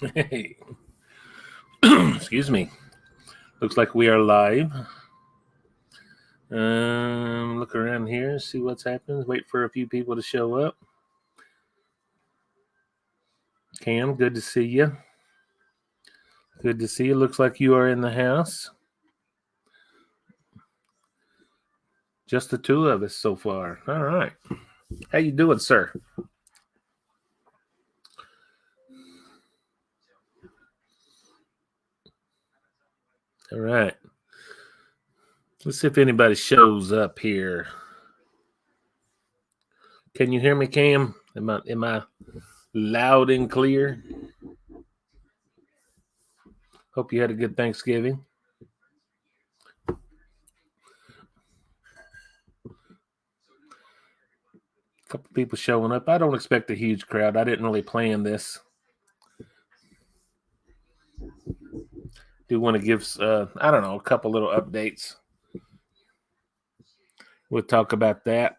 Hey, excuse me. Looks like we are live. Look around here, see what's happening. Wait for a few people to show up. Cam, good to see you. Good to see you. Looks like you are in the house. Just the two of us so far. All right. How you doing, sir? All right. Let's see if anybody shows up here. Can you hear me, Cam? Am I loud and clear? Hope you had a good Thanksgiving. Couple people showing up. I don't expect a huge crowd. I didn't really plan this. Do want to give I don't know, a couple little updates. We'll talk about that.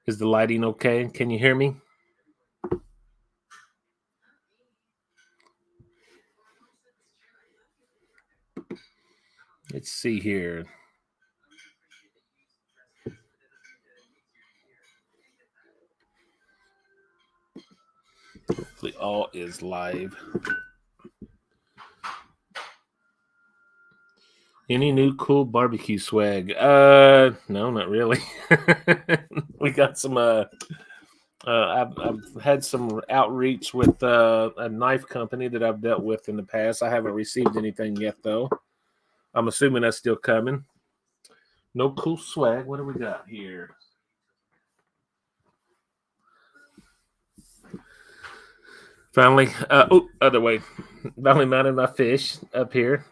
Is the lighting okay? Can you hear me? Let's see here. Hopefully all is live. Any new cool barbecue swag? No, not really. We got some I've had some outreach with a knife company that I've dealt with in the past. I haven't received anything yet though. I'm assuming that's still coming. No cool swag. What do we got here? Finally, other way. Finally mounted my fish up here.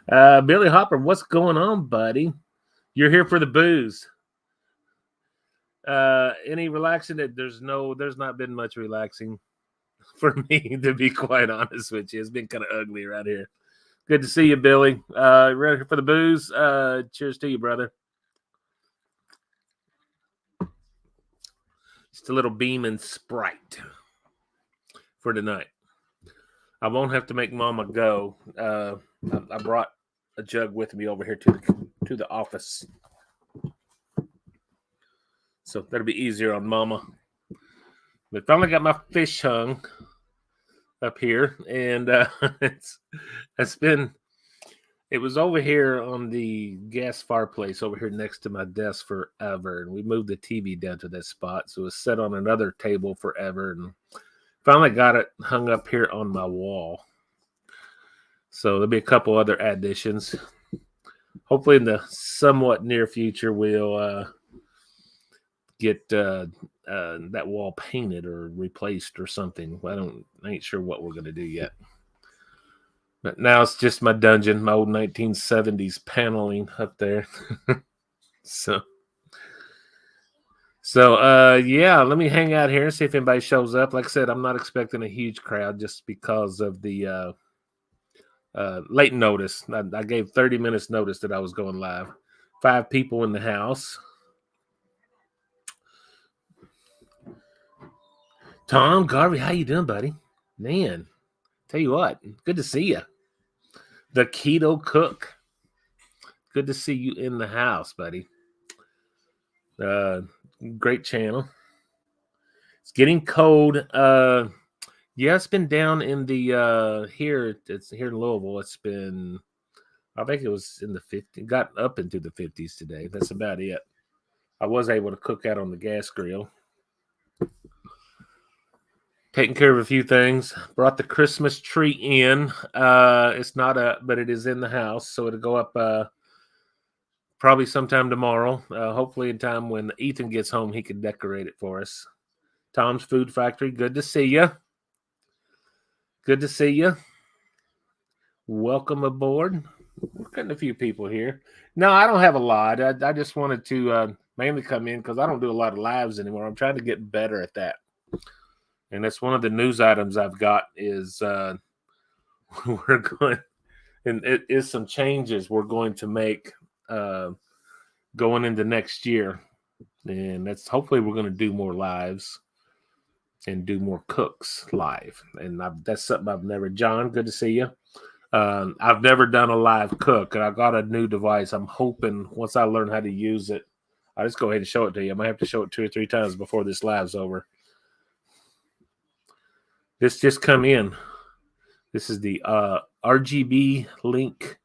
Billy Hopper, what's going on, buddy? You're here for the booze. Any relaxing? There's not been much relaxing for me, to be quite honest with you. It's been kind of ugly around here. Good to see you, Billy. Ready for the booze? Cheers to you, brother. Just a little beam and Sprite for tonight. I won't have to make Mama go. I brought a jug with me over here to the office, so that'll be easier on Mama. But finally got my fish hung up here, and it was over here on the gas fireplace over here next to my desk forever, and we moved the TV down to that spot, so it was set on another table forever, and finally got it hung up here on my wall. So there'll be a couple other additions. Hopefully, in the somewhat near future, we'll get that wall painted or replaced or something. I ain't sure what we're gonna do yet. But now it's just my dungeon, my old 1970s paneling up there. so yeah, let me hang out here and see if anybody shows up. Like I said, I'm not expecting a huge crowd just because of the late notice. I gave 30 minutes notice that I was going live. 5 people in the house. Tom Garvey, how you doing, buddy? Man, tell you what, good to see you. The Keto Cook. Good to see you in the house, buddy. Great channel. It's getting cold. Yeah, it's been down in the here. It's here in Louisville. It's been, I think it was in the 50s. Got up into the 50s today. That's about it. I was able to cook out on the gas grill. Taking care of a few things. Brought the Christmas tree in. It's not but it is in the house, so it'll go up probably sometime tomorrow. Hopefully in time when Ethan gets home, he can decorate it for us. Tom's Food Factory. Good to see you. Good to see you. Welcome aboard. We're getting a few people here. No, I don't have a lot. I just wanted to mainly come in because I don't do a lot of lives anymore. I'm trying to get better at that. And that's one of the news items I've got is we're going, and it is some changes we're going to make going into next year. And that's hopefully we're going to do more lives. and do more cooks live. And that's something I've never. John, good to see you. I've never done a live cook, and I got a new device. I'm hoping once I learn how to use it, I'll just go ahead and show it to you. I might have to show it 2 or 3 times before this live's over. This just come in. This is the RGB link.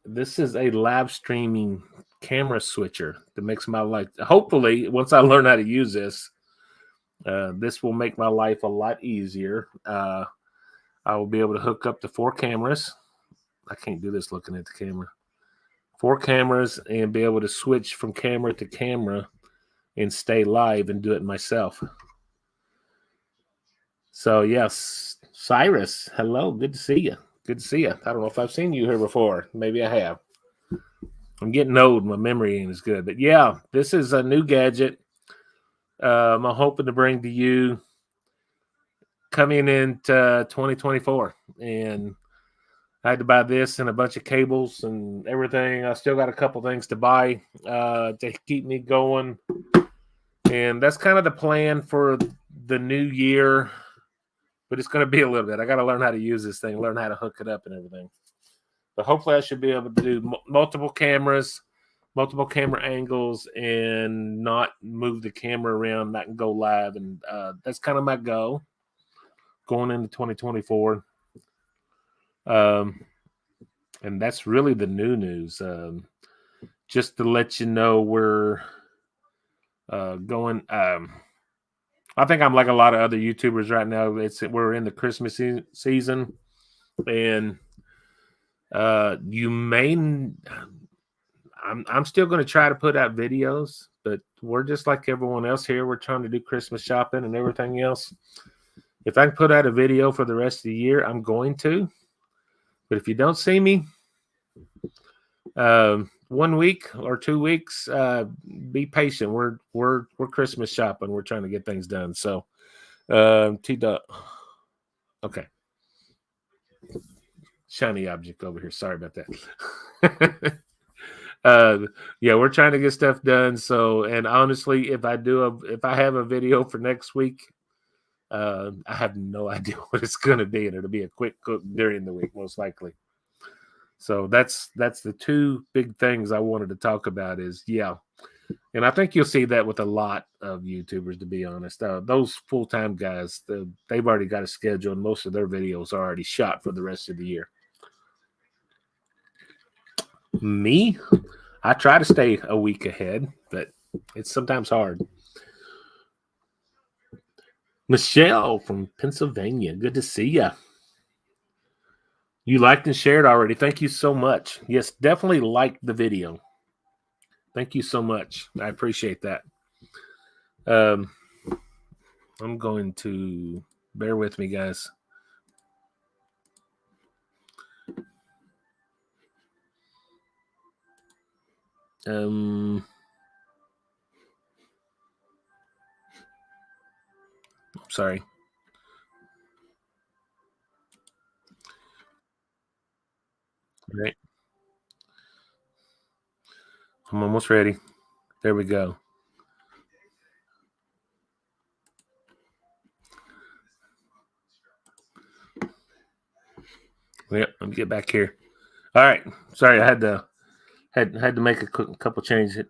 This is a live streaming camera switcher that makes my life. Hopefully, once I learn how to use this, this will make my life a lot easier. I will be able to hook up to 4 cameras. I can't do this looking at the camera. 4 cameras and be able to switch from camera to camera and stay live and do it myself. So, yes, Cyrus, hello. Good to see you. Good to see you. I don't know if I've seen you here before. Maybe I have. I'm getting old. My memory ain't as good. But, yeah, this is a new gadget I'm hoping to bring to you coming into 2024. And I had to buy this and a bunch of cables and everything. I still got a couple things to buy to keep me going. And that's kind of the plan for the new year. But it's going to be a little bit. I got to learn how to use this thing, learn how to hook it up and everything. But hopefully I should be able to do multiple cameras, multiple camera angles, and not move the camera around, not go live. And that's kind of my goal going into 2024. And that's really the new news. Just to let you know, we're going. I think I'm like a lot of other YouTubers right now. We're in the Christmas season, and you may. I'm still going to try to put out videos, but we're just like everyone else here. We're trying to do Christmas shopping and everything else. If I can put out a video for the rest of the year, I'm going to. But if you don't see me, 1 week or 2 weeks, be patient. We're Christmas shopping. We're trying to get things done. So, T-Dot. Okay. Shiny object over here. Sorry about that. Yeah, we're trying to get stuff done. So, and honestly, if I have a video for next week, I have no idea what it's going to be, and it'll be a quick cook during the week, most likely. So that's the 2 big things I wanted to talk about is, yeah. And I think you'll see that with a lot of YouTubers, to be honest. Those full-time guys, they've already got a schedule, and most of their videos are already shot for the rest of the year. Me, I try to stay a week ahead, but it's sometimes hard. Michelle from Pennsylvania, good to see you. You liked and shared already. Thank you so much. Yes, definitely like the video. Thank you so much. I appreciate that. I'm going to bear with me, guys. Sorry. Right. I'm almost ready. There we go. Yep, let me get back here. All right. Sorry, I had to make a couple changes.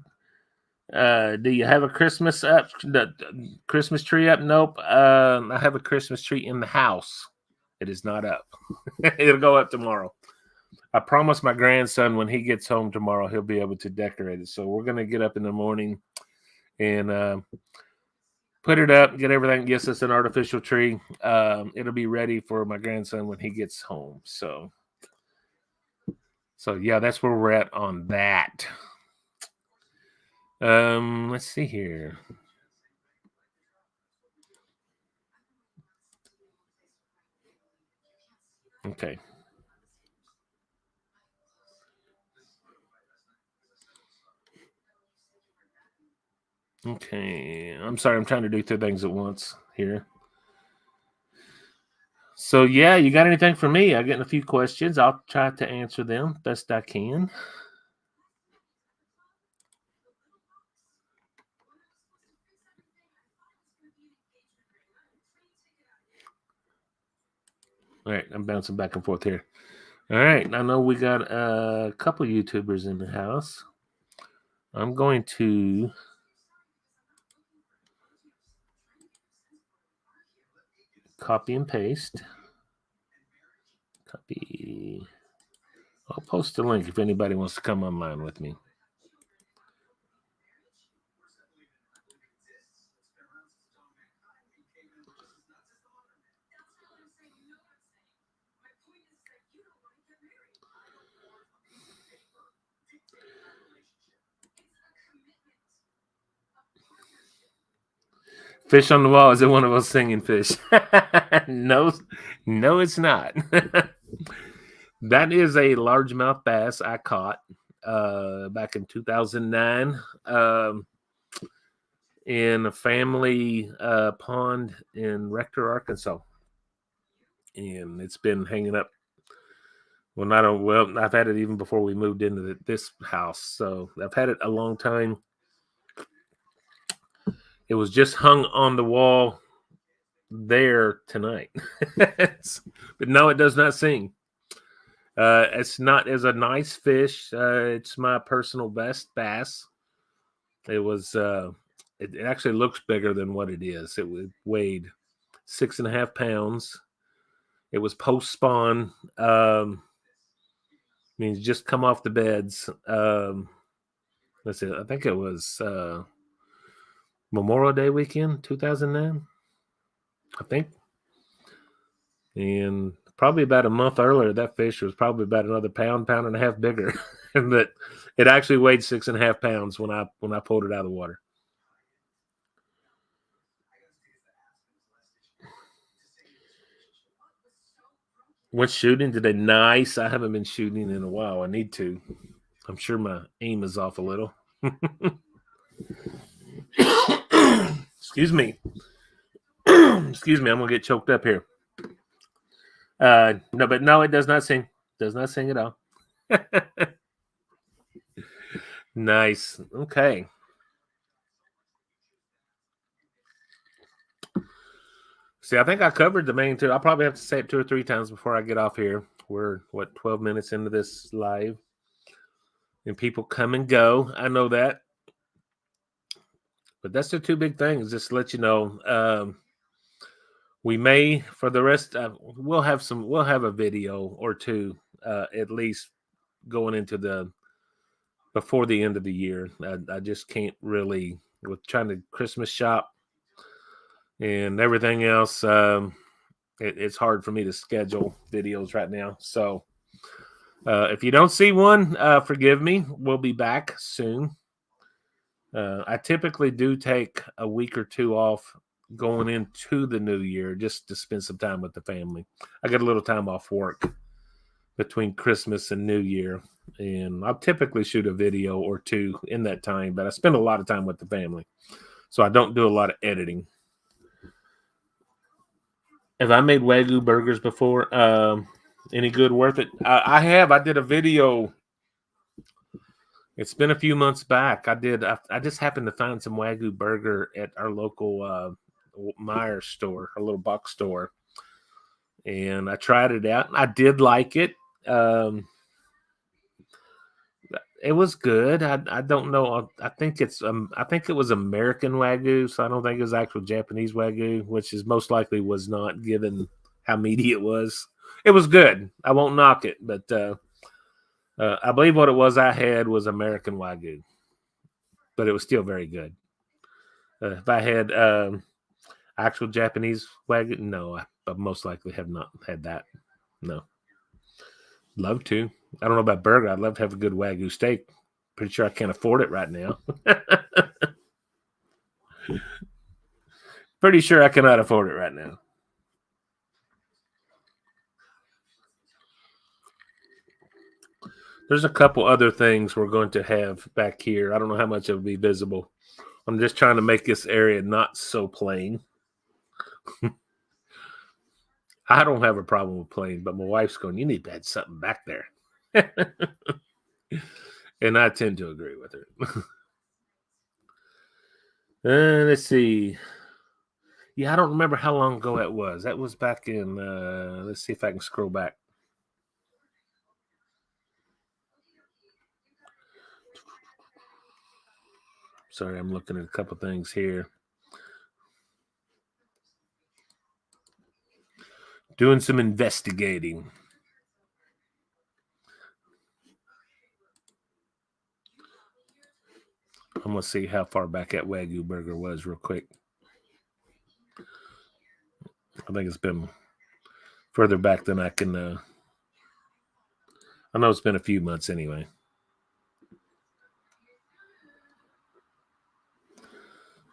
Do you have a Christmas up? The Christmas tree up? Nope. I have a Christmas tree in the house. It is not up. It'll go up tomorrow. I promised my grandson when he gets home tomorrow, he'll be able to decorate it. So we're going to get up in the morning and put it up, get everything. Yes, it's an artificial tree. It'll be ready for my grandson when he gets home. So yeah, that's where we're at on that. Let's see here. Okay. Okay. I'm sorry. I'm trying to do 2 things at once here. So, yeah, you got anything for me? I'm getting a few questions. I'll try to answer them best I can. All right, I'm bouncing back and forth here. All right, I know we got a couple YouTubers in the house. I'm going to copy and paste. Copy. I'll post a link if anybody wants to come online with me. Fish on the wall. Is it one of those singing fish? No, no, it's not. That is a largemouth bass I caught back in 2009 in a family pond in Rector, Arkansas, and it's been hanging up. Well, not a well. I've had it even before we moved into this house, so I've had it a long time. It was just hung on the wall there tonight, but no, it does not sing. It's not as a nice fish. It's my personal best bass. It was. It actually looks bigger than what it is. It weighed 6.5 pounds. It was post spawn. Means just come off the beds. Let's see. I think it was Memorial Day weekend, 2009. I think, and probably about a month earlier, that fish was probably about another pound and a half bigger. But it actually weighed 6.5 pounds when I pulled it out of the water. Went shooting today. Nice. I haven't been shooting in a while. I need to. I'm sure my aim is off a little. Excuse me. Excuse me. I'm gonna get choked up here. No, but no, it does not sing. Does not sing at all. Nice. Okay. See, I think I covered the main two. I'll probably have to say it 2 or 3 times before I get off here. We're 12 minutes into this live, and people come and go. I know that, but that's the two big things. Just to let you know, we may for the rest. We'll have a video or two at least going into the before the end of the year. I just can't really with trying to Christmas shop and everything else. It's hard for me to schedule videos right now. So if you don't see one, forgive me. We'll be back soon. I typically do take a week or two off going into the new year just to spend some time with the family. I get a little time off work between Christmas and New Year, and I'll typically shoot a video or two in that time, but I spend a lot of time with the family, so I don't do a lot of editing. Have I made Wagyu burgers before? Any good, worth it? I have. I did a video. It's been a few months back. I just happened to find some Wagyu burger at our local Meyer store, a little box store, and I tried it out. I did like it. It was good. I don't know. I think it was American Wagyu, so I don't think it was actual Japanese Wagyu, which is most likely was not given how meaty it was. It was good. I won't knock it, but I believe what it was I had was American Wagyu, but it was still very good. If I had actual Japanese Wagyu, no, I most likely have not had that. No, love to. I don't know about burger. I'd love to have a good Wagyu steak. Pretty sure I can't afford it right now. Pretty sure I cannot afford it right now. There's a couple other things we're going to have back here. I don't know how much it'll be visible. I'm just trying to make this area not so plain. I don't have a problem with plain, but my wife's going, you need to add something back there. And I tend to agree with her. Let's see. Yeah, I don't remember how long ago that was. That was back in, let's see if I can scroll back. Sorry, I'm looking at a couple things here. Doing some investigating. I'm going to see how far back that Wagyu burger was real quick. I think it's been further back than I can. I know it's been a few months anyway.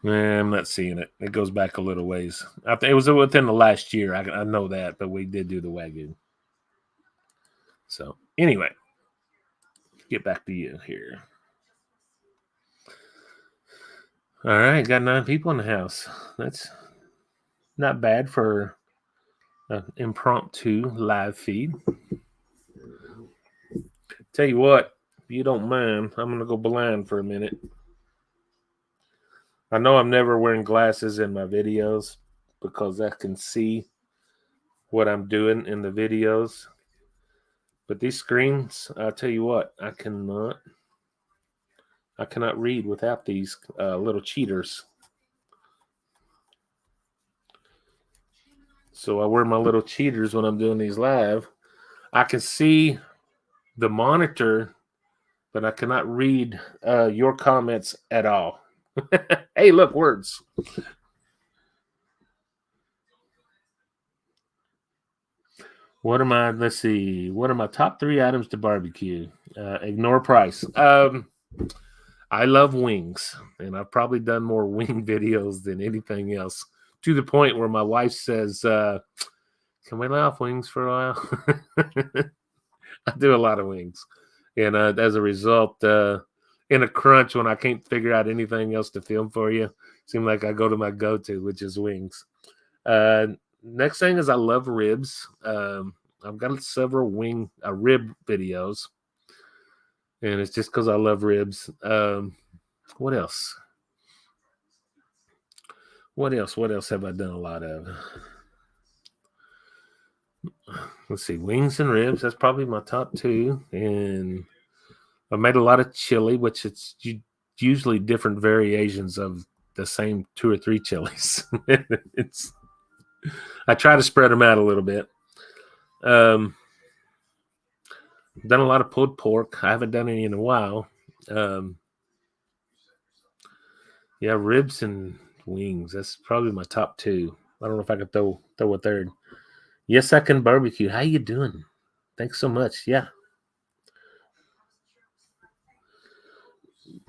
I'm not seeing it. It goes back a little ways. I think it was within the last year. I know that, but we did do the Wagyu. So anyway, get back to you here. All right, got 9 people in the house. That's not bad for an impromptu live feed. Tell you what, if you don't mind, I'm going to go blind for a minute. I know I'm never wearing glasses in my videos because I can see what I'm doing in the videos. But these screens, I'll tell you what, I cannot read without these little cheaters. So I wear my little cheaters when I'm doing these live. I can see the monitor, but I cannot read your comments at all. Hey, look, words. What are my, let's see, what are my top 3 items to barbecue? Ignore price. I love wings, and I've probably done more wing videos than anything else, to the point where my wife says, can we lay off wings for a while? I do a lot of wings. And as a result, in a crunch when I can't figure out anything else to film for you, seem like I go to my go-to, which is wings. Next thing is I love ribs. I've got several rib videos, and it's just because I love ribs. What else? What else have I done a lot of? Let's see, wings and ribs. That's probably my top 2. And I made a lot of chili, which it's usually different variations of the same 2 or 3 chilies. I try to spread them out a little bit. Done a lot of pulled pork. I haven't done any in a while. Yeah, ribs and wings. That's probably my top 2. I don't know if I could throw a third. Yes, I can barbecue. How you doing? Thanks so much. Yeah.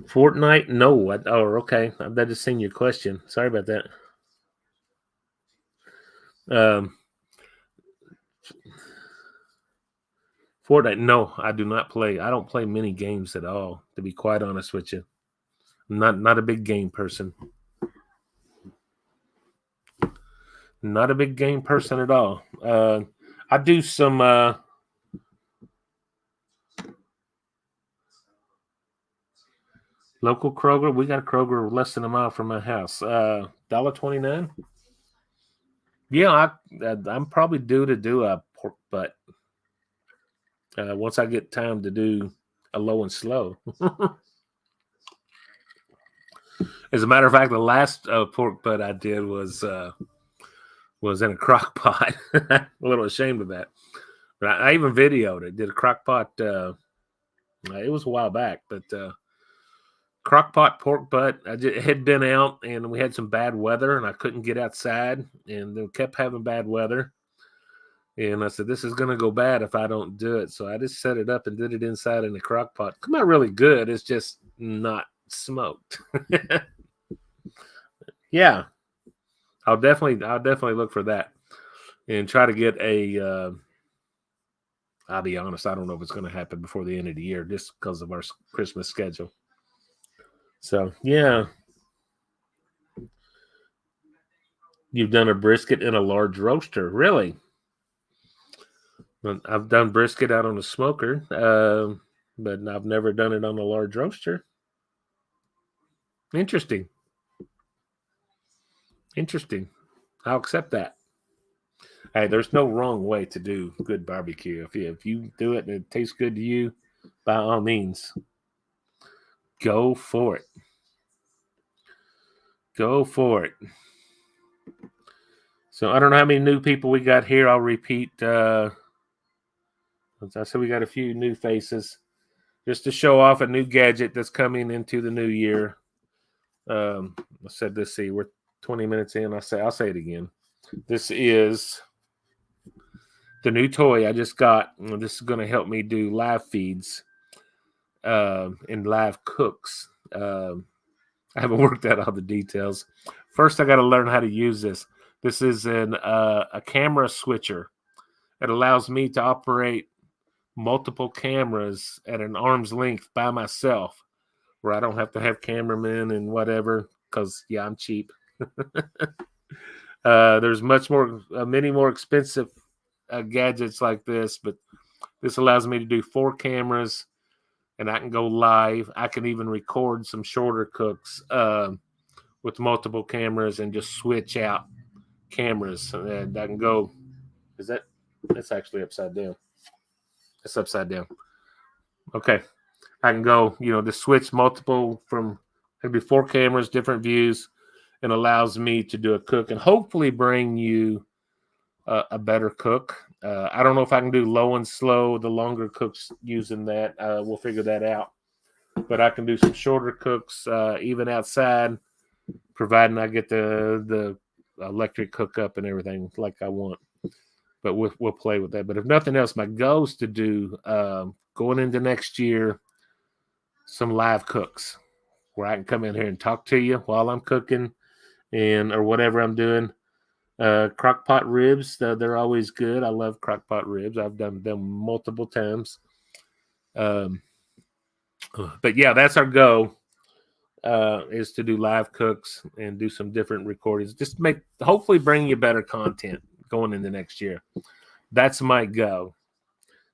Fortnite? No. Okay. I just seen your question. Sorry about that. Fortnite? No, I do not play. I don't play many games at all, to be quite honest with you. I'm not a big game person. Not a big game person at all. I do some local Kroger. We got a Kroger less than a mile from my house. $1.29. Yeah, I'm probably due to do a pork butt once I get time to do a low and slow. As a matter of fact, the last pork butt I did was in a crock pot. A little ashamed of that, but I even videoed it. Did a crock pot. It was a while back, but crock pot pork butt. It had been out, and we had some bad weather, and I couldn't get outside, and they kept having bad weather. And I said, this is going to go bad if I don't do it. So I just set it up and did it inside in the crock pot. Come out really good. It's just not smoked. Yeah, I'll definitely look for that and try to get a. I'll be honest, I don't know if it's going to happen before the end of the year, just because of our Christmas schedule. So yeah, you've done a brisket in a large roaster, really? I've done brisket out on a smoker, but I've never done it on a large roaster. Interesting. I'll accept that. Hey, there's no wrong way to do good barbecue. If you do it and it tastes good to you, by all means, go for it. Go for it. So I don't know how many new people we got here. I'll repeat. As I said, we got a few new faces just to show off a new gadget that's coming into the new year. I said this. See, we're 20 minutes in. I'll say it again. This is the new toy I just got. This is going to help me do live feeds and live cooks. I haven't worked out all the details. First, I got to learn how to use this. This is a camera switcher. It allows me to operate multiple cameras at an arm's length by myself, where I don't have to have cameramen and whatever, because, yeah, I'm cheap. There's many more expensive gadgets like this, but this allows me to do 4 cameras, and I can go live. I can even record some shorter cooks with multiple cameras and just switch out cameras. And I can go, that's actually upside down. It's upside down. Okay. I can go, just switch multiple from maybe 4 cameras, different views, and allows me to do a cook and hopefully bring you a better cook. I don't know if I can do low and slow, the longer cooks using that. We'll figure that out. But I can do some shorter cooks, even outside, providing I get the electric hookup and everything like I want. But we'll play with that. But if nothing else, my goal is to do, going into next year, some live cooks where I can come in here and talk to you while I'm cooking or whatever I'm doing. Crock pot ribs, they're always good. I love crock pot ribs. I've done them multiple times. But yeah, that's our goal, is to do live cooks and do some different recordings. Just hopefully bring you better content going into next year. That's my goal.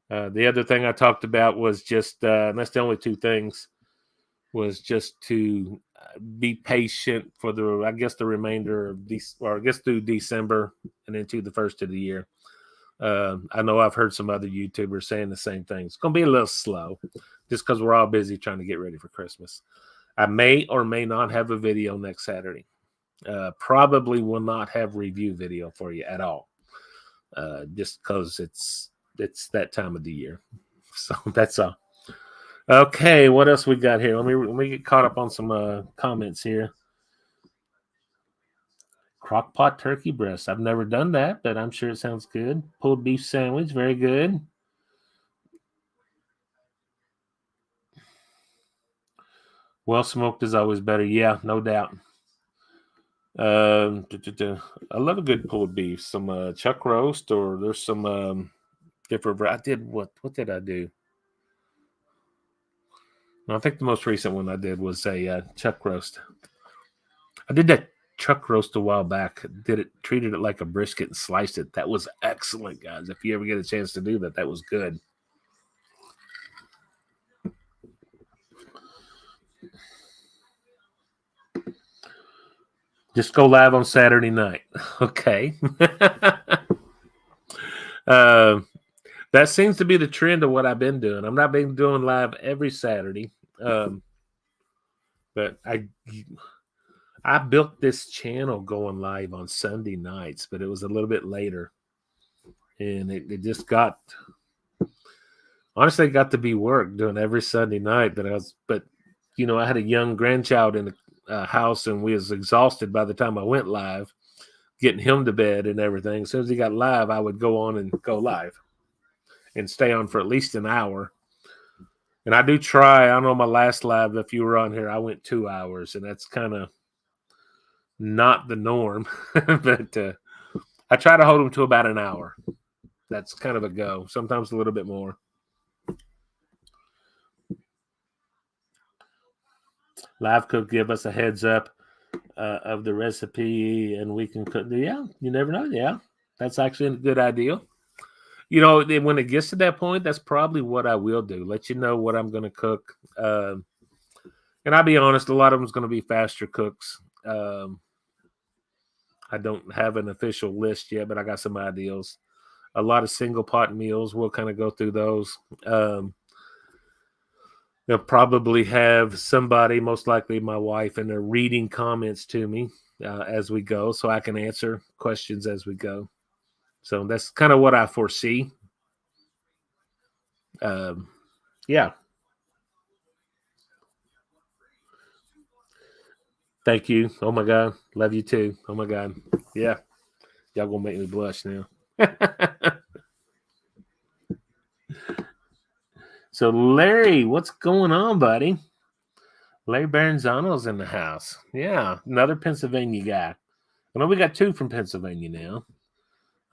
The other thing I talked about was just, and that's the only 2 things, was just to be patient for the remainder of through December and into the first of the year. I know I've heard some other YouTubers saying the same thing. It's going to be a little slow just because we're all busy trying to get ready for Christmas. I may or may not have a video next Saturday. Probably will not have review video for you at all. Just because it's that time of the year. So that's all. Okay, what else we got here? Let me get caught up on some comments here. Crockpot turkey breast. I've never done that, but I'm sure it sounds good. Pulled beef sandwich, very good. Well smoked is always better. Yeah, no doubt. I love a good pulled beef. Some chuck roast, or there's some different. I did what did I do? I think the most recent one I did was a chuck roast. I did that chuck roast a while back. Treated it like a brisket and sliced it. That was excellent, guys. If you ever get a chance to do that, that was good. Just go live on Saturday night. Okay. That seems to be the trend of what I've been doing. I'm not been doing live every Saturday. But I built this channel going live on Sunday nights, but it was a little bit later. And it just got to be work doing every Sunday night. But I had a young grandchild in the house, and we was exhausted by the time I went live, getting him to bed and everything. As soon as he got live, I would go on and go live and stay on for at least an hour. And I do try. I know my last live, if you were on here, I went 2 hours, and that's kind of not the norm. But I try to hold them to about an hour. That's kind of a go. Sometimes a little bit more. Live cook, give us a heads up of the recipe, and we can cook. Yeah, you never know. Yeah, that's actually a good idea. When it gets to that point, that's probably what I will do. Let you know what I'm going to cook. And I'll be honest, a lot of them is going to be faster cooks. I don't have an official list yet, but I got some ideas. A lot of single pot meals. We'll kind of go through those. They'll probably have somebody, most likely my wife, and they're reading comments to me as we go, so I can answer questions as we go. So that's kind of what I foresee. Yeah. Thank you. Oh my God. Love you too. Oh my God. Yeah. Y'all gonna make me blush now. So Larry, what's going on, buddy? Larry Baranzano's in the house. Yeah, another Pennsylvania guy. I know we got two from Pennsylvania now.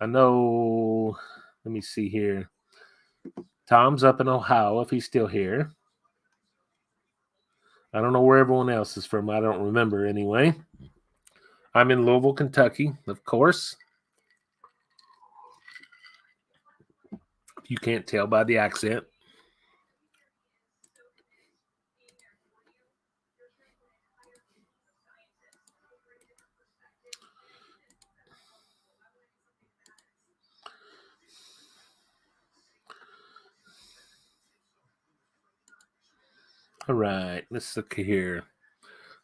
I know. Let me see here. Tom's up in Ohio if he's still here. I don't know where everyone else is from. I don't remember anyway. I'm in Louisville, Kentucky, of course. You can't tell by the accent. All right, let's look here.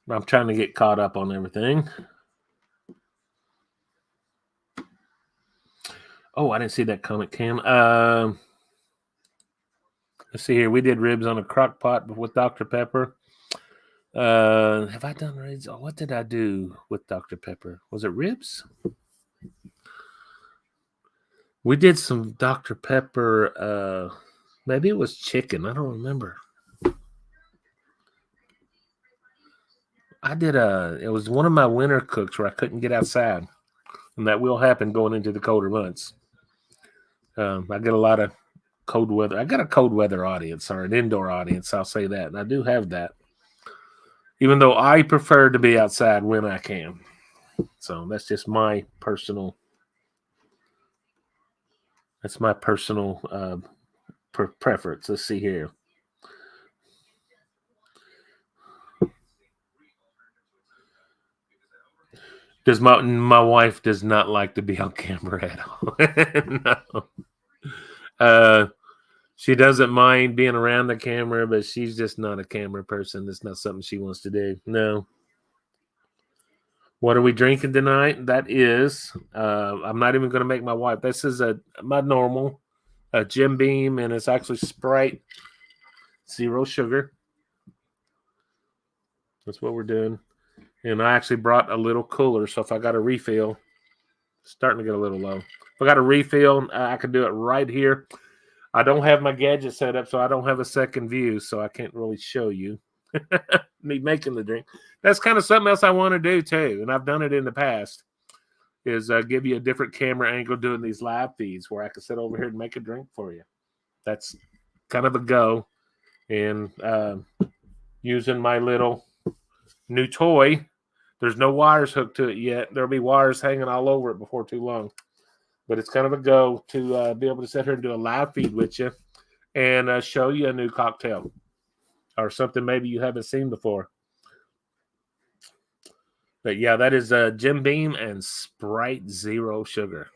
I'm trying to get caught up on everything. Oh, I didn't see that comment, Cam. Let's see here. We did ribs on a crock pot with Dr. Pepper. Have I done ribs? Oh, what did I do with Dr. Pepper? Was it ribs? We did some Dr. Pepper. Maybe it was chicken. I don't remember. I did it was one of my winter cooks where I couldn't get outside. And that will happen going into the colder months. I get a lot of cold weather. I got a cold weather audience or an indoor audience. I'll say that. And I do have that. Even though I prefer to be outside when I can. So that's just my personal. That's my personal preference. Let's see here. Does my wife does not like to be on camera at all. No. She doesn't mind being around the camera, but she's just not a camera person. That's not something she wants to do. No. What are we drinking tonight? That is, I'm not even going to make my wife. This is my normal Jim Beam, and it's actually Sprite, zero sugar. That's what we're doing. And I actually brought a little cooler, so if I got a refill, starting to get a little low. If I got a refill, I can do it right here. I don't have my gadget set up, so I don't have a second view, so I can't really show you me making the drink. That's kind of something else I want to do too, and I've done it in the past. Is give you a different camera angle doing these live feeds where I can sit over here and make a drink for you. That's kind of a go, and using my little new toy. There's no wires hooked to it yet. There'll be wires hanging all over it before too long. But it's kind of a go to be able to sit here and do a live feed with you and show you a new cocktail or something maybe you haven't seen before. But yeah, that is Jim Beam and Sprite Zero Sugar.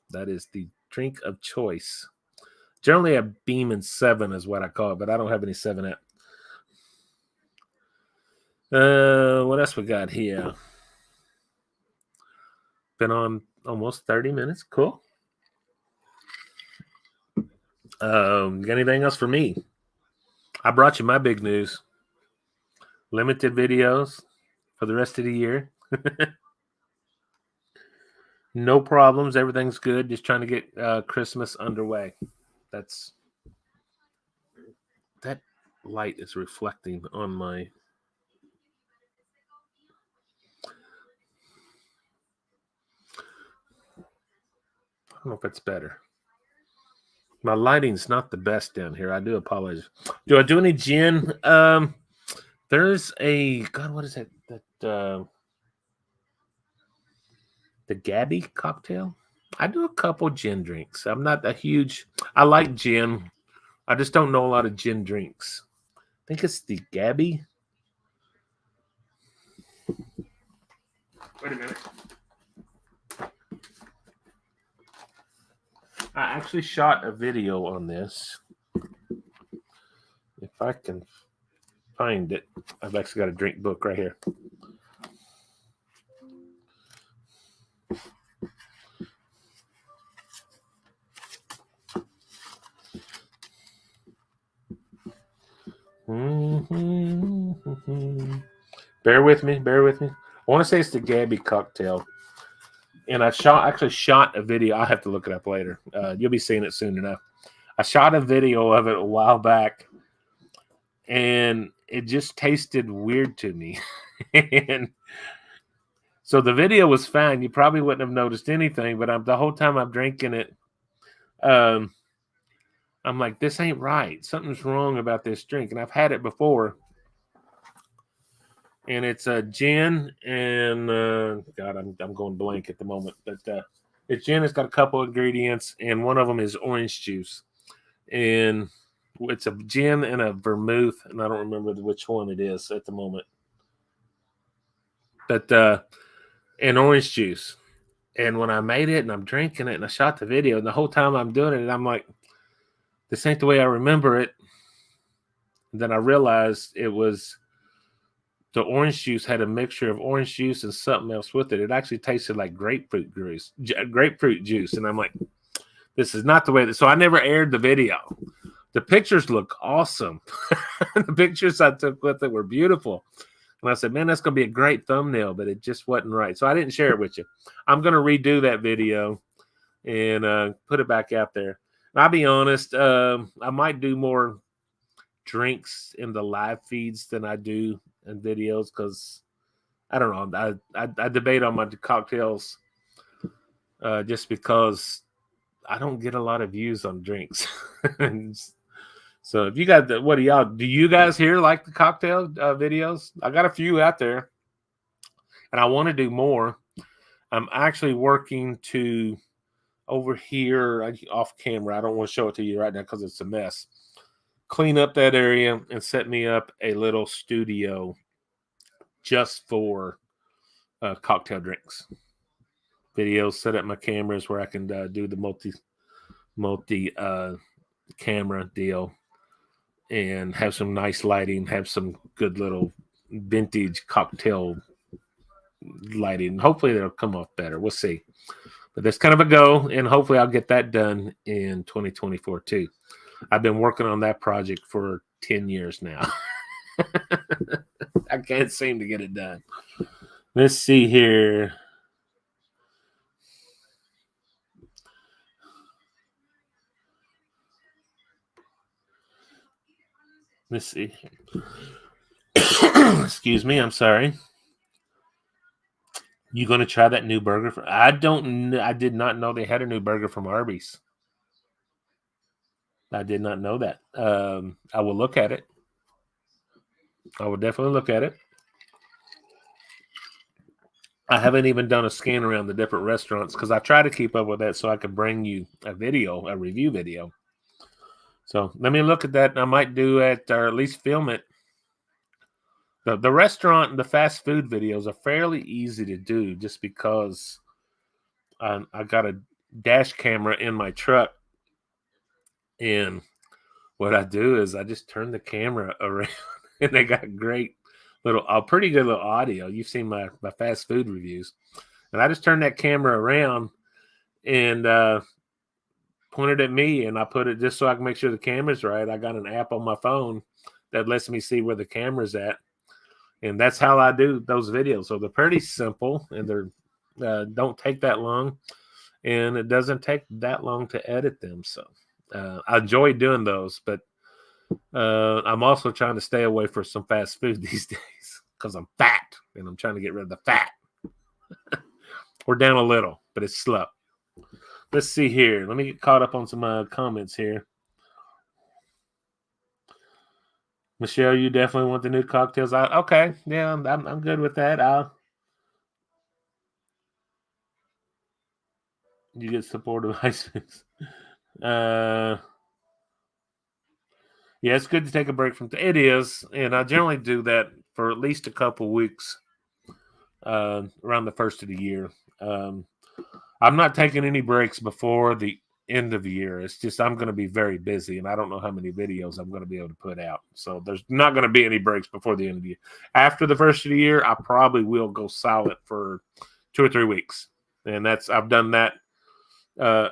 That is the drink of choice. Generally, a Beam and 7 is what I call it, but I don't have any 7 up. What else we got here? Been on almost 30 minutes. Cool. Got anything else for me? I brought you my big news. Limited videos for the rest of the year. No problems. Everything's good. Just trying to get Christmas underway. That light is reflecting on my. I don't know if it's better. My lighting's not the best down here. I do apologize. Do I do any gin? There's a God. What is it? That the Gabby cocktail. I do a couple gin drinks. I'm not a huge. I like gin. I just don't know a lot of gin drinks. I think it's the Gabby. Wait a minute. actually shot a video on this. If I can find it, I've actually got a drink book right here. Bear with me. I want to say it's the Gabby cocktail. And I actually shot a video. I'll have to look it up later. You'll be seeing it soon enough. I shot a video of it a while back, and it just tasted weird to me. And so the video was fine. You probably wouldn't have noticed anything, but the whole time I'm drinking it, I'm like, this ain't right. Something's wrong about this drink. And I've had it before. And it's a gin and God, I'm going blank at the moment, but it's gin. It's got a couple ingredients, and one of them is orange juice, and it's a gin and a vermouth, and I don't remember which one it is at the moment, but and orange juice. And when I made it and I'm drinking it and I shot the video, and the whole time I'm doing it, I'm like, this ain't the way I remember it. And then I realized it was. The orange juice had a mixture of orange juice and something else with it. It actually tasted like grapefruit juice. And I'm like, this is not the way that. So I never aired the video. The pictures look awesome. The pictures I took with it were beautiful. And I said, man, that's going to be a great thumbnail, but it just wasn't right. So I didn't share it with you. I'm going to redo that video and put it back out there. And I'll be honest, I might do more drinks in the live feeds than I do in videos, because I don't know. I debate on my cocktails just because I don't get a lot of views on drinks. So if you got what do you guys here like the cocktail videos? I got a few out there, and I want to do more. I'm actually working to over here off camera. I don't want to show it to you right now because it's a mess. Clean up that area and set me up a little studio just for cocktail drinks videos. Set up my cameras where I can do the multi camera deal and have some nice lighting, have some good little vintage cocktail lighting. Hopefully it'll come off better. We'll see. But that's kind of a go, and hopefully I'll get that done in 2024 too. I've been working on that project for 10 years now. I can't seem to get it done. Let's see here. Let's see. Excuse me. I'm sorry. You going to try that new burger? I did not know they had a new burger from Arby's. I did not know that. I will look at it. I will definitely look at it. I haven't even done a scan around the different restaurants because I try to keep up with that so I can bring you a review video. So let me look at that. I might do it, or at least film it. The restaurant and the fast food videos are fairly easy to do just because I got a dash camera in my truck. And what I do is I just turn the camera around, and they got pretty good little audio. You've seen my fast food reviews. And I just turn that camera around and pointed at me, and I put it just so I can make sure the camera's right. I got an app on my phone that lets me see where the camera's at. And that's how I do those videos. So they're pretty simple, and they're don't take that long, and it doesn't take that long to edit them. So I enjoy doing those, but I'm also trying to stay away from some fast food these days because I'm fat, and I'm trying to get rid of the fat. We're down a little, but it's slow. Let's see here. Let me get caught up on some comments here. Michelle, you definitely want the new cocktails. Okay, yeah, I'm good with that. You get supportive ice creams. Yeah, it's good to take a break from it is, and I generally do that for at least a couple weeks around the first of the year. I'm not taking any breaks before the end of the year. It's just I'm going to be very busy, and I don't know how many videos I'm going to be able to put out. So there's not going to be any breaks before the end of the year. After the first of the year, I probably will go silent for 2 or 3 weeks, and I've done that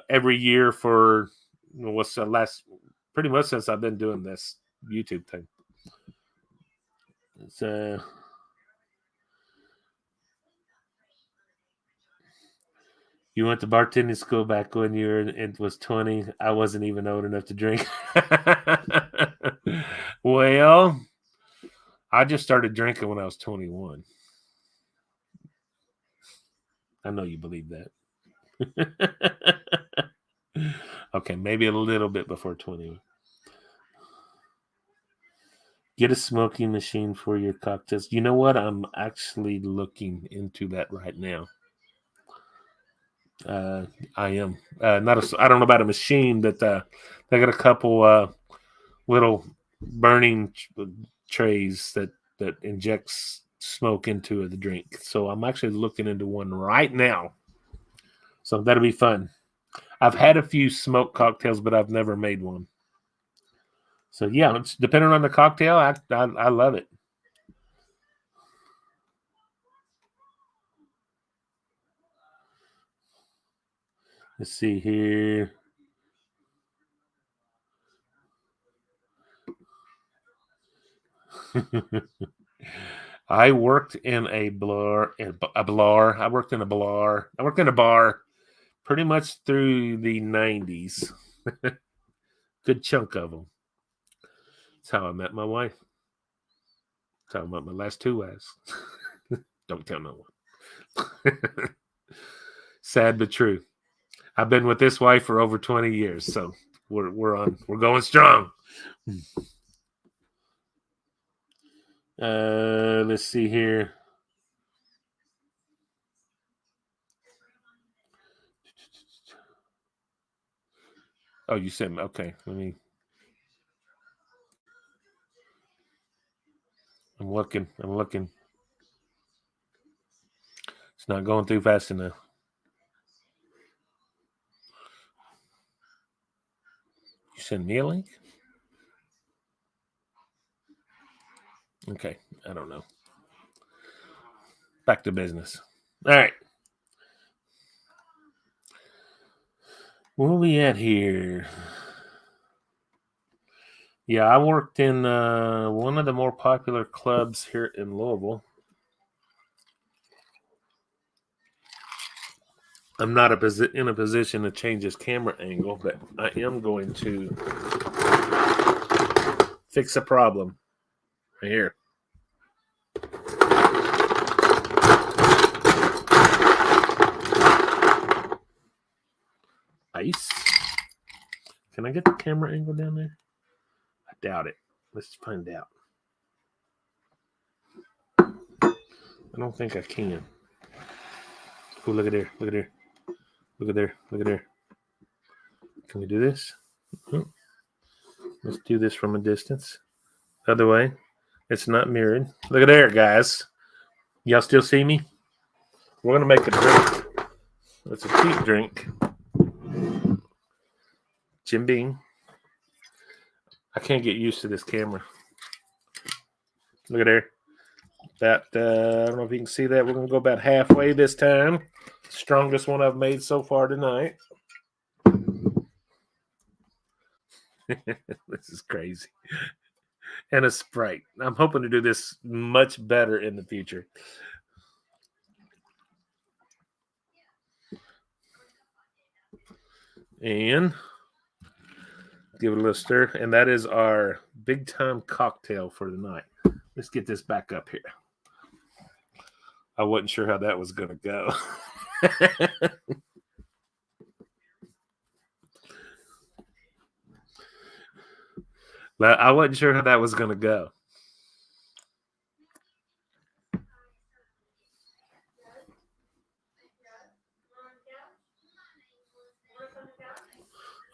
every year for what's the last pretty much since I've been doing this YouTube thing. It's you went to bartending school back when it was 20. I wasn't even old enough to drink. Well, I just started drinking when I was 21. I know you believe that. Okay, maybe a little bit before 20. Get a smoking machine for your cocktails. You know what? I'm actually looking into that right now. I am not. I don't know about a machine, but they got a couple little burning trays that injects smoke into the drink. So I'm actually looking into one right now. So that'll be fun. I've had a few smoked cocktails, but I've never made one. So yeah, it's depending on the cocktail. I love it. Let's see here. I worked in a bar. I worked in a bar. I worked in a bar pretty much through the 90s. Good chunk of them. That's how I met my wife. That's how I met my last 2 wives. Don't tell no one. Sad but true. I've been with this wife for over 20 years, so we're going strong. Let's see here. Oh, you sent me. Okay, let me. I'm looking. It's not going through fast enough. You send me a link? Okay, I don't know. Back to business. All right. Where are we at here? Yeah, I worked in one of the more popular clubs here in Louisville. I'm not in a position to change this camera angle, but I am going to fix a problem right here. Ice. Can I get the camera angle down there? I doubt it. Let's find out. I don't think I can. Oh, look at there. Look at there. Look at there. Look at there. Can we do this? Oh. Let's do this from a distance. Other way. It's not mirrored. Look at there, guys. Y'all still see me? We're going to make a drink. It's a cheap drink. Jim Beam. I can't get used to this camera. Look at there. That I don't know if you can see that. We're going to go about halfway this time. Strongest one I've made so far tonight. This is crazy. And a Sprite. I'm hoping to do this much better in the future. And give it a little stir. And that is our big time cocktail for tonight. Let's get this back up here. I wasn't sure how that was going to go. I wasn't sure how that was going to go.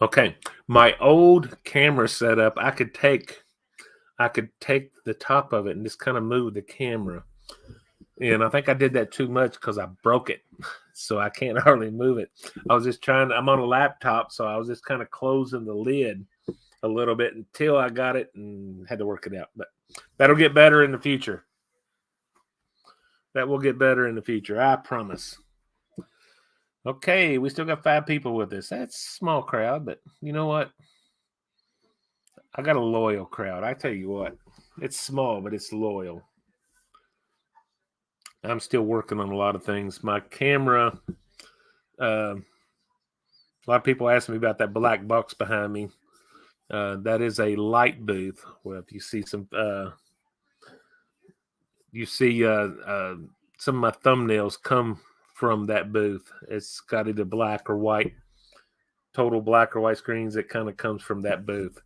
Okay, my old camera setup, I could take the top of it and just kind of move the camera. And I think I did that too much because I broke it. So I can't hardly move it. I was just I'm on a laptop, so I was just kind of closing the lid a little bit until I got it and had to work it out. But that'll get better in the future. That will get better in the future. I promise. Okay, we still got 5 people with us. That's a small crowd, but you know what? I got a loyal crowd. I tell you what, it's small, but it's loyal. I'm still working on a lot of things. My camera, a lot of people ask me about that black box behind me. That is a light booth. Well, if you see some of my thumbnails come from that booth. It's got either black or white, total black or white screens. It kind of comes from that booth.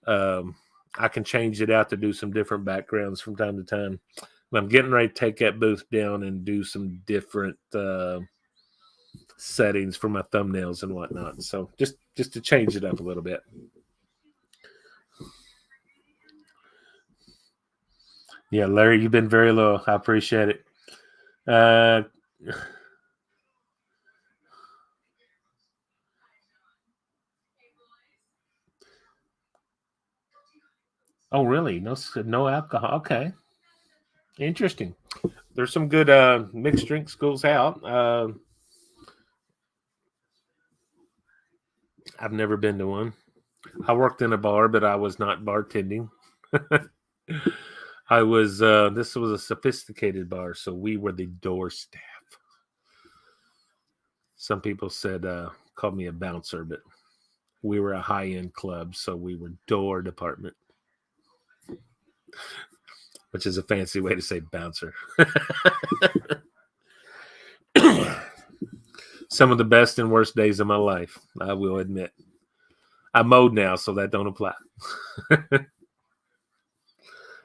I can change it out to do some different backgrounds from time to time. I'm getting ready to take that booth down and do some different settings for my thumbnails and whatnot. So just to change it up a little bit. Yeah, Larry, you've been very low. I appreciate it. Oh, really? No alcohol. Okay, interesting. There's some good mixed drink schools out. I've never been to one. I worked in a bar, but I was not bartending. I was. This was a sophisticated bar, so we were the door staff. Some people called me a bouncer, but we were a high end club, so we were door department, which is a fancy way to say bouncer. Some of the best and worst days of my life, I will admit. I mowed now, so that don't apply.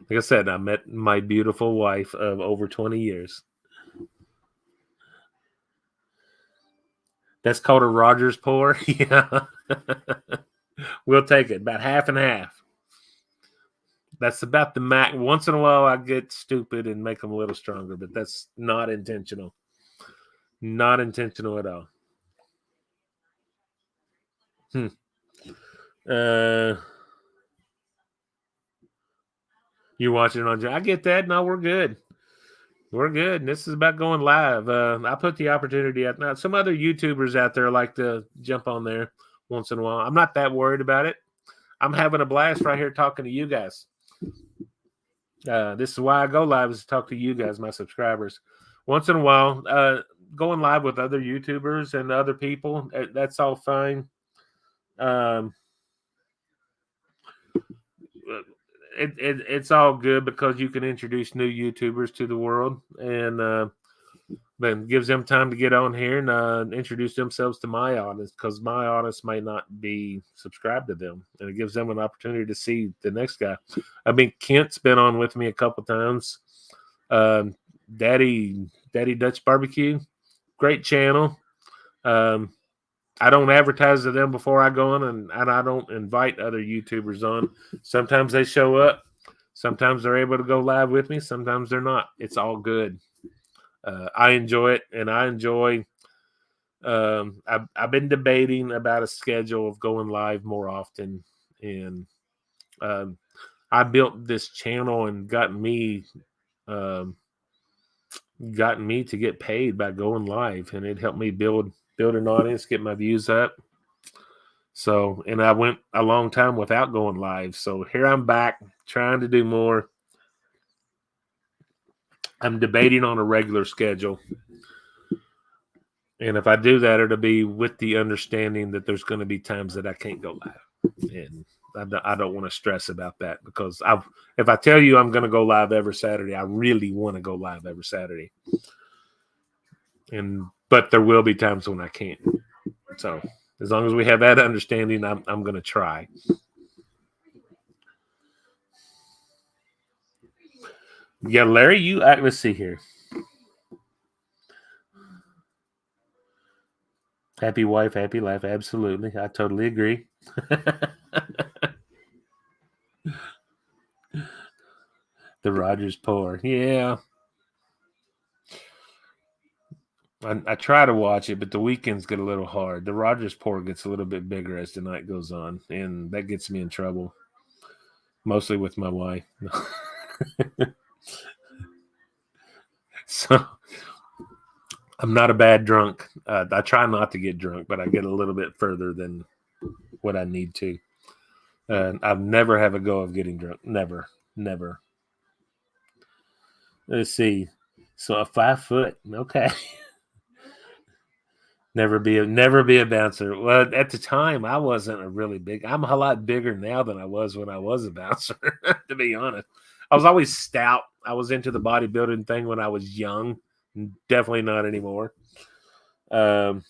Like I said, I met my beautiful wife of over 20 years. That's called a Rogers pour. Yeah. We'll take it. About half and half. That's about the max. Once in a while, I get stupid and make them a little stronger, but that's not intentional. Not intentional at all. Uh, you're watching it on. I get that. No, we're good. We're good. And this is about going live. I put the opportunity out. Now, some other YouTubers out there like to jump on there once in a while. I'm not that worried about it. I'm having a blast right here talking to you guys. This is why I go live, is to talk to you guys, my subscribers. Once in a while, going live with other YouTubers and other people, that's all fine. It's all good because you can introduce new YouTubers to the world, and then gives them time to get on here and introduce themselves to my audience, because my audience might not be subscribed to them, and it gives them an opportunity to see the next guy. I mean, Kent's been on with me a couple times. Daddy Dutch Barbecue, great channel. I don't advertise to them before I go on, and I don't invite other YouTubers on. Sometimes they show up. Sometimes they're able to go live with me. Sometimes they're not. It's all good. I enjoy it, and I enjoy. I've been debating about a schedule of going live more often, and I built this channel and um, gotten me to get paid by going live, and it helped me build an audience, get my views up. So, and I went a long time without going live. So here I'm back trying to do more. I'm debating on a regular schedule. And if I do that, it'll be with the understanding that there's going to be times that I can't go live. And I don't want to stress about that, because if I tell you I'm going to go live every Saturday, I really want to go live every Saturday. But there will be times when I can't. So as long as we have that understanding, I'm going to try. Yeah, Larry, let's see here. Happy wife, happy life. Absolutely. I totally agree. The Rogers pour. Yeah. I try to watch it, but the weekends get a little hard. The Rogers Report gets a little bit bigger as the night goes on, and that gets me in trouble, mostly with my wife. So I'm not a bad drunk. I try not to get drunk, but I get a little bit further than what I need to. I've never have a go of getting drunk. Never, never. Let's see. So a 5 foot, okay. Never be a bouncer. Well, at the time, I wasn't a really big. I'm a lot bigger now than I was when I was a bouncer. To be honest, I was always stout. I was into the bodybuilding thing when I was young. Definitely not anymore. Um,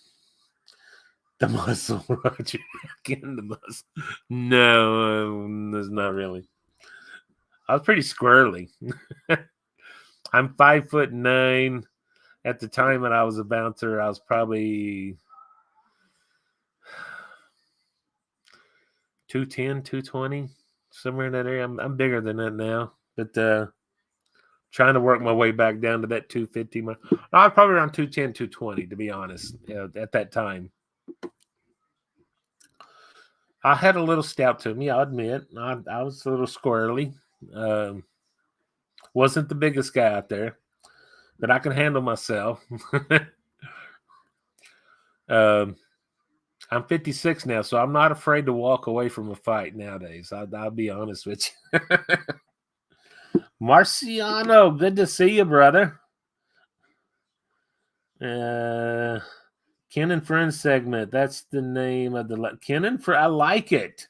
the muscle, Roger. Again, the muscle. No, there's not really. I was pretty squirrely. I'm 5'9". At the time that I was a bouncer, I was probably 210, 220, somewhere in that area. I'm bigger than that now, but trying to work my way back down to that 250 mark. I was probably around 210, 220, to be honest, at that time. I had a little stout to me, I'll admit. I was a little squirrely. Wasn't the biggest guy out there, but I can handle myself. um, I'm 56 now, so I'm not afraid to walk away from a fight nowadays. I'll be honest with you. Marciano, good to see you, brother. Ken and Friends segment. That's the name of the Ken and Friends. I like it.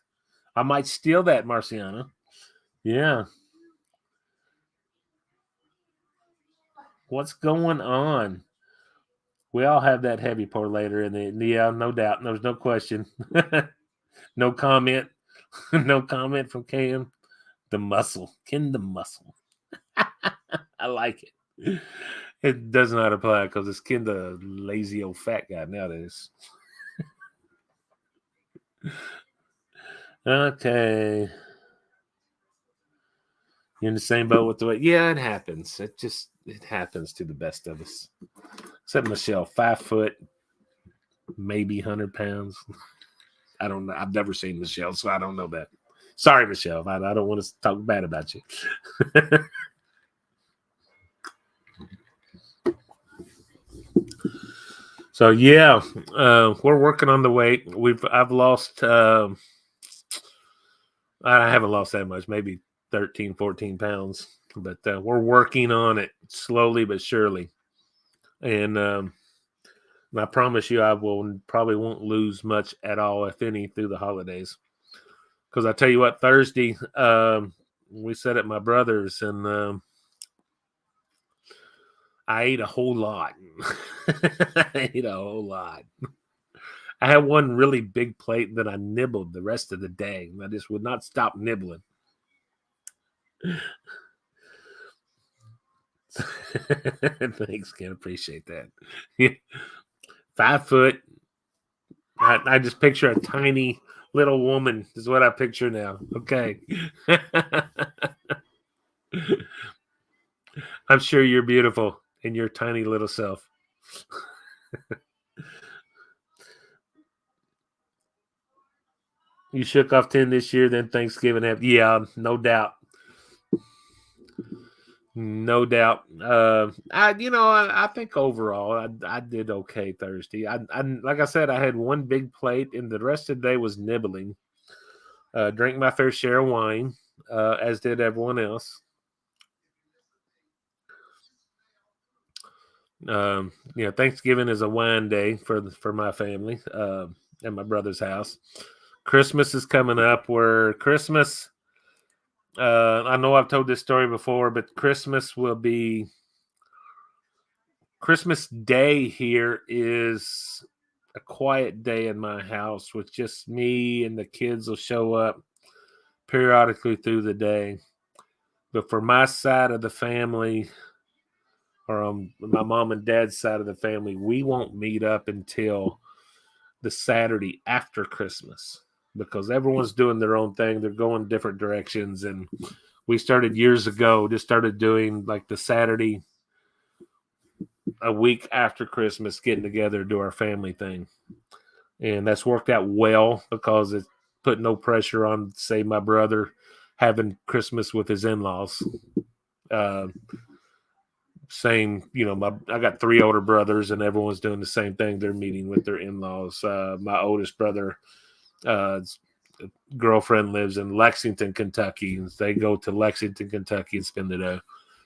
I might steal that, Marciano. Yeah. What's going on? We all have that heavy pour later in the yeah, no doubt. There's no question. No comment. No comment from Ken. The muscle. Ken the muscle. I like it. It does not apply because it's Ken the lazy old fat guy nowadays. Okay. You're in the same boat with the way. Yeah, it happens. It happens to the best of us. Except Michelle, 5 foot, maybe 100 pounds. I don't know. I've never seen Michelle, so I don't know that. Sorry, Michelle. I don't want to talk bad about you. So yeah, we're working on the weight. I've lost. I haven't lost that much, maybe 13, 14 pounds, but we're working on it slowly but surely. And I promise you, I will probably won't lose much at all, if any, through the holidays. Because I tell you what, Thursday we sat at my brother's and I ate a whole lot. I ate a whole lot. I had one really big plate that I nibbled the rest of the day. I just would not stop nibbling. Thanks, Ken. Appreciate that. 5 foot. I just picture a tiny little woman is what I picture now. Okay. I'm sure you're beautiful in your tiny little self. You shook off 10 this year, then Thanksgiving. Yeah, no doubt. No doubt. I think overall I did okay Thursday. I like I said, I had one big plate, and the rest of the day was nibbling. Drank my fair share of wine, as did everyone else. Thanksgiving is a wine day for my family at my brother's house. Christmas is coming up. Where Christmas, I know I've told this story before, but Christmas Day here is a quiet day in my house with just me, and the kids will show up periodically through the day. But for my side of the family, or on my mom and dad's side of the family, we won't meet up until the Saturday after Christmas because everyone's doing their own thing. They're going different directions. And we started years ago, just started doing like the Saturday a week after Christmas getting together to do our family thing. And that's worked out well because it put no pressure on, say, my brother having Christmas with his in-laws. Same, I got 3 older brothers, and everyone's doing the same thing. They're meeting with their in-laws. My oldest brother, girlfriend lives in Lexington, Kentucky, and they go to Lexington, Kentucky, and spend the day.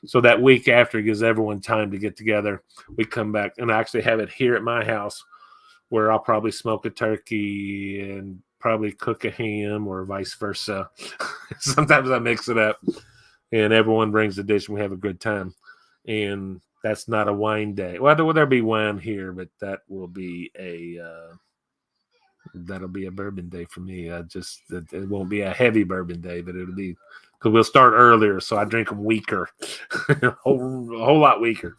So that week after gives everyone time to get together. We come back, and I actually have it here at my house, where I'll probably smoke a turkey and probably cook a ham, or vice versa. Sometimes I mix it up, and everyone brings a dish, and we have a good time. And that's not a wine day. Well, there'll be wine here, but that will be that'll be a bourbon day for me. It won't be a heavy bourbon day, but it'll be, because we'll start earlier, so I drink them weaker, a whole lot weaker,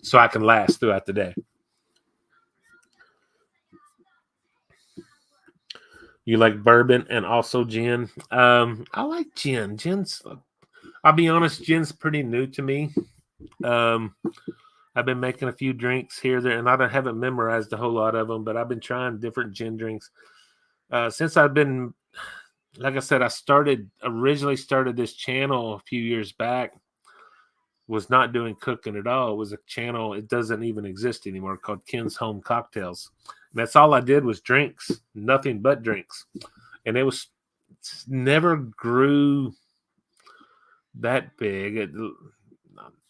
so I can last throughout the day. You like bourbon and also gin? I like gin. I'll be honest, gin's pretty new to me. I've been making a few drinks here, there, and I haven't memorized a whole lot of them, but I've been trying different gin drinks. Since I've been, like I said, originally started this channel a few years back, was not doing cooking at all. It was a channel, it doesn't even exist anymore, called Ken's Home Cocktails. And that's all I did was drinks, nothing but drinks. And it never grew that big.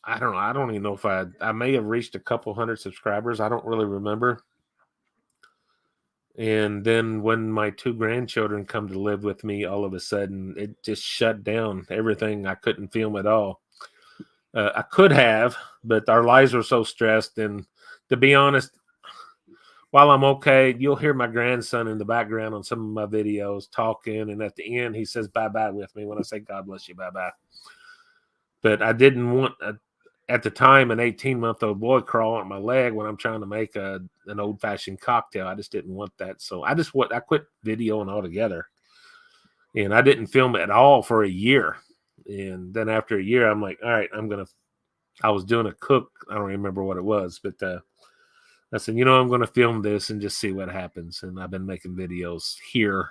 I don't know. I don't even know if I may have reached a couple hundred subscribers. I don't really remember. And then when my 2 grandchildren come to live with me, all of a sudden it just shut down everything. I couldn't film at all. I could have, but our lives were so stressed. And to be honest, while I'm okay, you'll hear my grandson in the background on some of my videos talking. And at the end, he says bye-bye with me when I say, God bless you, bye-bye. But I didn't want, at the time, an 18-month-old boy crawling on my leg when I'm trying to make an old-fashioned cocktail. I just didn't want that. So I quit videoing altogether. And I didn't film at all for a year. And then after a year, I'm like, all right, I was doing a cook. I don't remember what it was, but I said, I'm going to film this and just see what happens. And I've been making videos here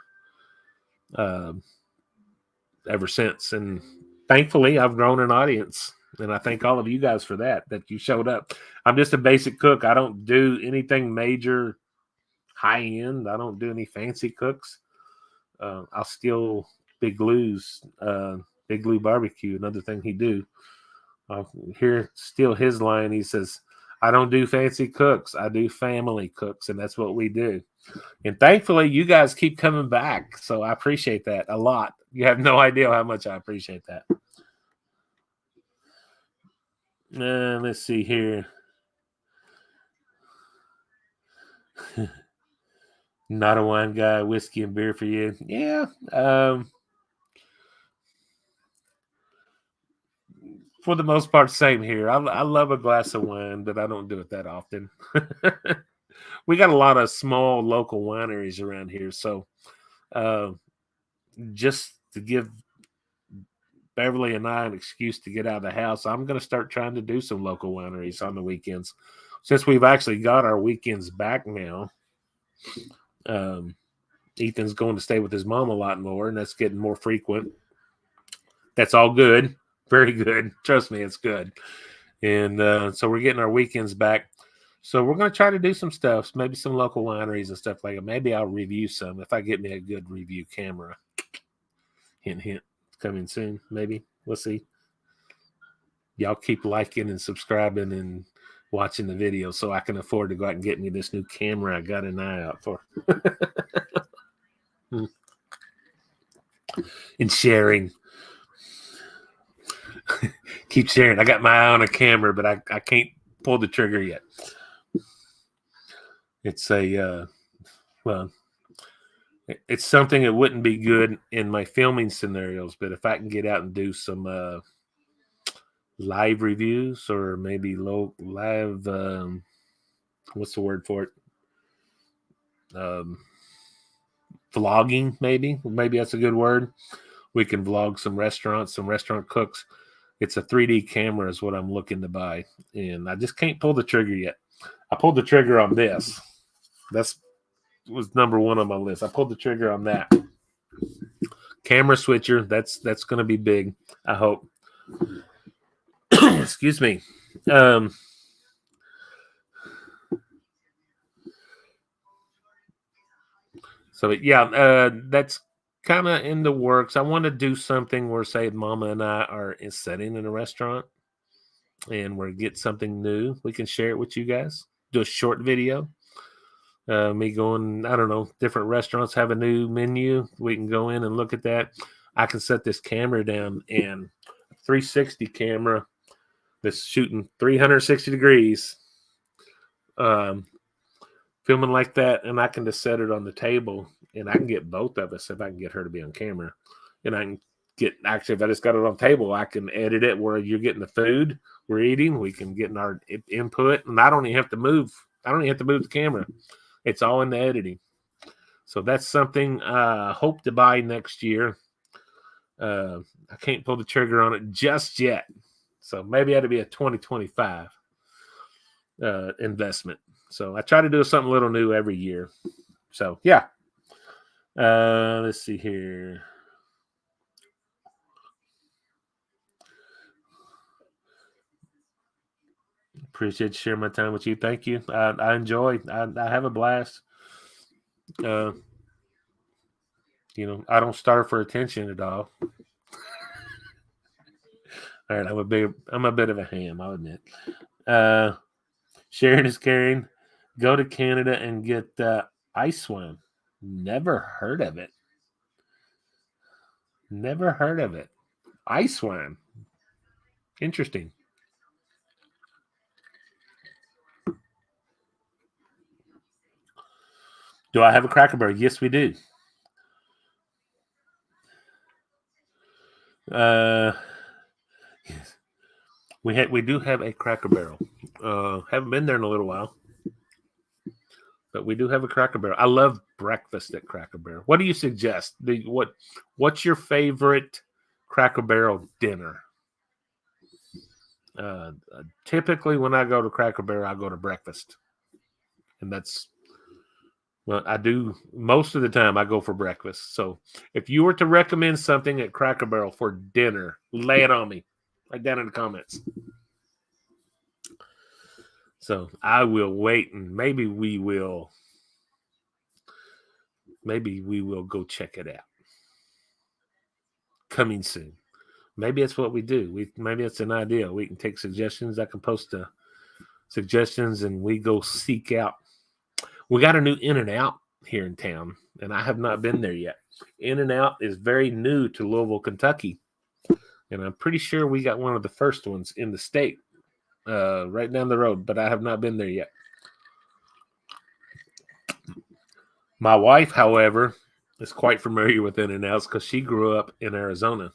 ever since. And thankfully, I've grown an audience. And I thank all of you guys for that you showed up. I'm just a basic cook. I don't do anything major high end. I don't do any fancy cooks. I'll steal Big Lou's, Big Lou Barbecue, another thing he do. I'll steal his line. He says, I don't do fancy cooks. I do family cooks, and that's what we do. And thankfully, you guys keep coming back. So I appreciate that a lot. You have no idea how much I appreciate that. Let's see here. Not a wine guy, whiskey and beer for you. Yeah. For the most part, same here. I love a glass of wine, but I don't do it that often. We got a lot of small local wineries around here. So just to give Beverly and I an excuse to get out of the house, I'm going to start trying to do some local wineries on the weekends. Since we've actually got our weekends back now, Ethan's going to stay with his mom a lot more, and that's getting more frequent. That's all good. Very good. Trust me, it's good. And so we're getting our weekends back. So we're going to try to do some stuff, maybe some local wineries and stuff like that. Maybe I'll review some if I get me a good review camera. Hint, hint. Coming soon, maybe. We'll see. Y'all keep liking and subscribing and watching the video so I can afford to go out and get me this new camera I got an eye out for. And sharing. Keep sharing. I got my eye on a camera, but I can't pull the trigger yet. It's it's something that wouldn't be good in my filming scenarios, but if I can get out and do some live reviews or maybe live, what's the word for it? Vlogging, maybe that's a good word. We can vlog some restaurant cooks. It's a 3D camera is what I'm looking to buy, and I just can't pull the trigger yet. I pulled the trigger on this. That's was number one on my list. I pulled the trigger on that camera switcher. That's going to be big. I hope. Excuse me. Um, so yeah, that's kind of in the works. I want to do something where, say, Mama and I are sitting in a restaurant, and we're get something new. We can share it with you guys. Do a short video. Me going, I don't know, different restaurants have a new menu. We can go in and look at that. I can set this camera down and 360 camera that's shooting 360 degrees, filming like that, and I can just set it on the table, and I can get both of us if I can get her to be on camera, and I can get actually if I just got it on the table, I can edit it where you're getting the food we're eating. We can get in our input, and I don't even have to move. I don't even have to move the camera. It's all in the editing. So that's something I hope to buy next year. I can't pull the trigger on it just yet. So maybe that'll be a 2025 investment. So I try to do something a little new every year. So yeah. Let's see here. Appreciate sharing my time with you. Thank you. I enjoy. I have a blast. Uh, I don't starve for attention at all. All right, I'm a bit of a ham, I'll admit. Sharon is caring. Go to Canada and get ice wine. Never heard of it. Never heard of it. Ice wine. Interesting. Do I have a Cracker Barrel? Yes, we do. Yes. We do have a Cracker Barrel. Haven't been there in a little while, but we do have a Cracker Barrel. I love breakfast at Cracker Barrel. What do you suggest? What's your favorite Cracker Barrel dinner? Typically, when I go to Cracker Barrel, I go to breakfast, and that's well, I do most of the time. I go for breakfast. So, if you were to recommend something at Cracker Barrel for dinner, lay it on me. Right down in the comments. So I will wait, and maybe we will go check it out. Coming soon. Maybe it's what we do. Maybe it's an idea. We can take suggestions. I can post suggestions, and we go seek out. We got a new In-N-Out here in town, and I have not been there yet. In-N-Out is very new to Louisville, Kentucky, and I'm pretty sure we got one of the first ones in the state, right down the road. But I have not been there yet. My wife, however, is quite familiar with In-N-Outs because she grew up in Arizona.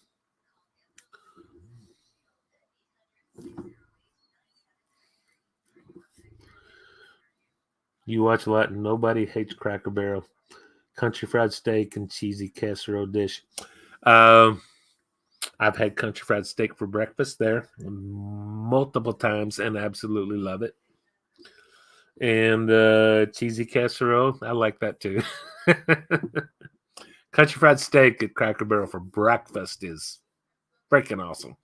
You watch a lot, and nobody hates Cracker Barrel. Country fried steak and cheesy casserole dish. Um, I've had country fried steak for breakfast there multiple times and absolutely love it. And cheesy casserole, I like that too. Country fried steak at Cracker Barrel for breakfast is freaking awesome.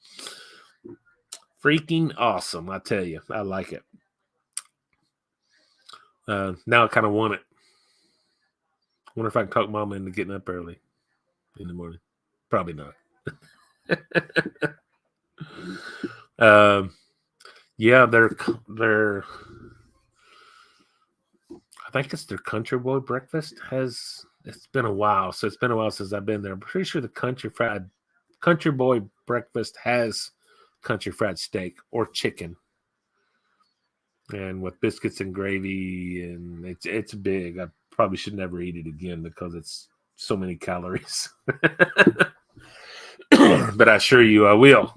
Freaking awesome, I tell you. I like it. Now I kind of want it. Wonder if I can talk Mama into getting up early in the morning. Probably not. um, yeah, they're. I think it's their Country Boy breakfast. It's been a while, so it's been a while since I've been there. I'm pretty sure the Country Boy breakfast has country fried steak or chicken, and with biscuits and gravy, and it's big. I probably should never eat it again because it's so many calories. But I assure you, I will.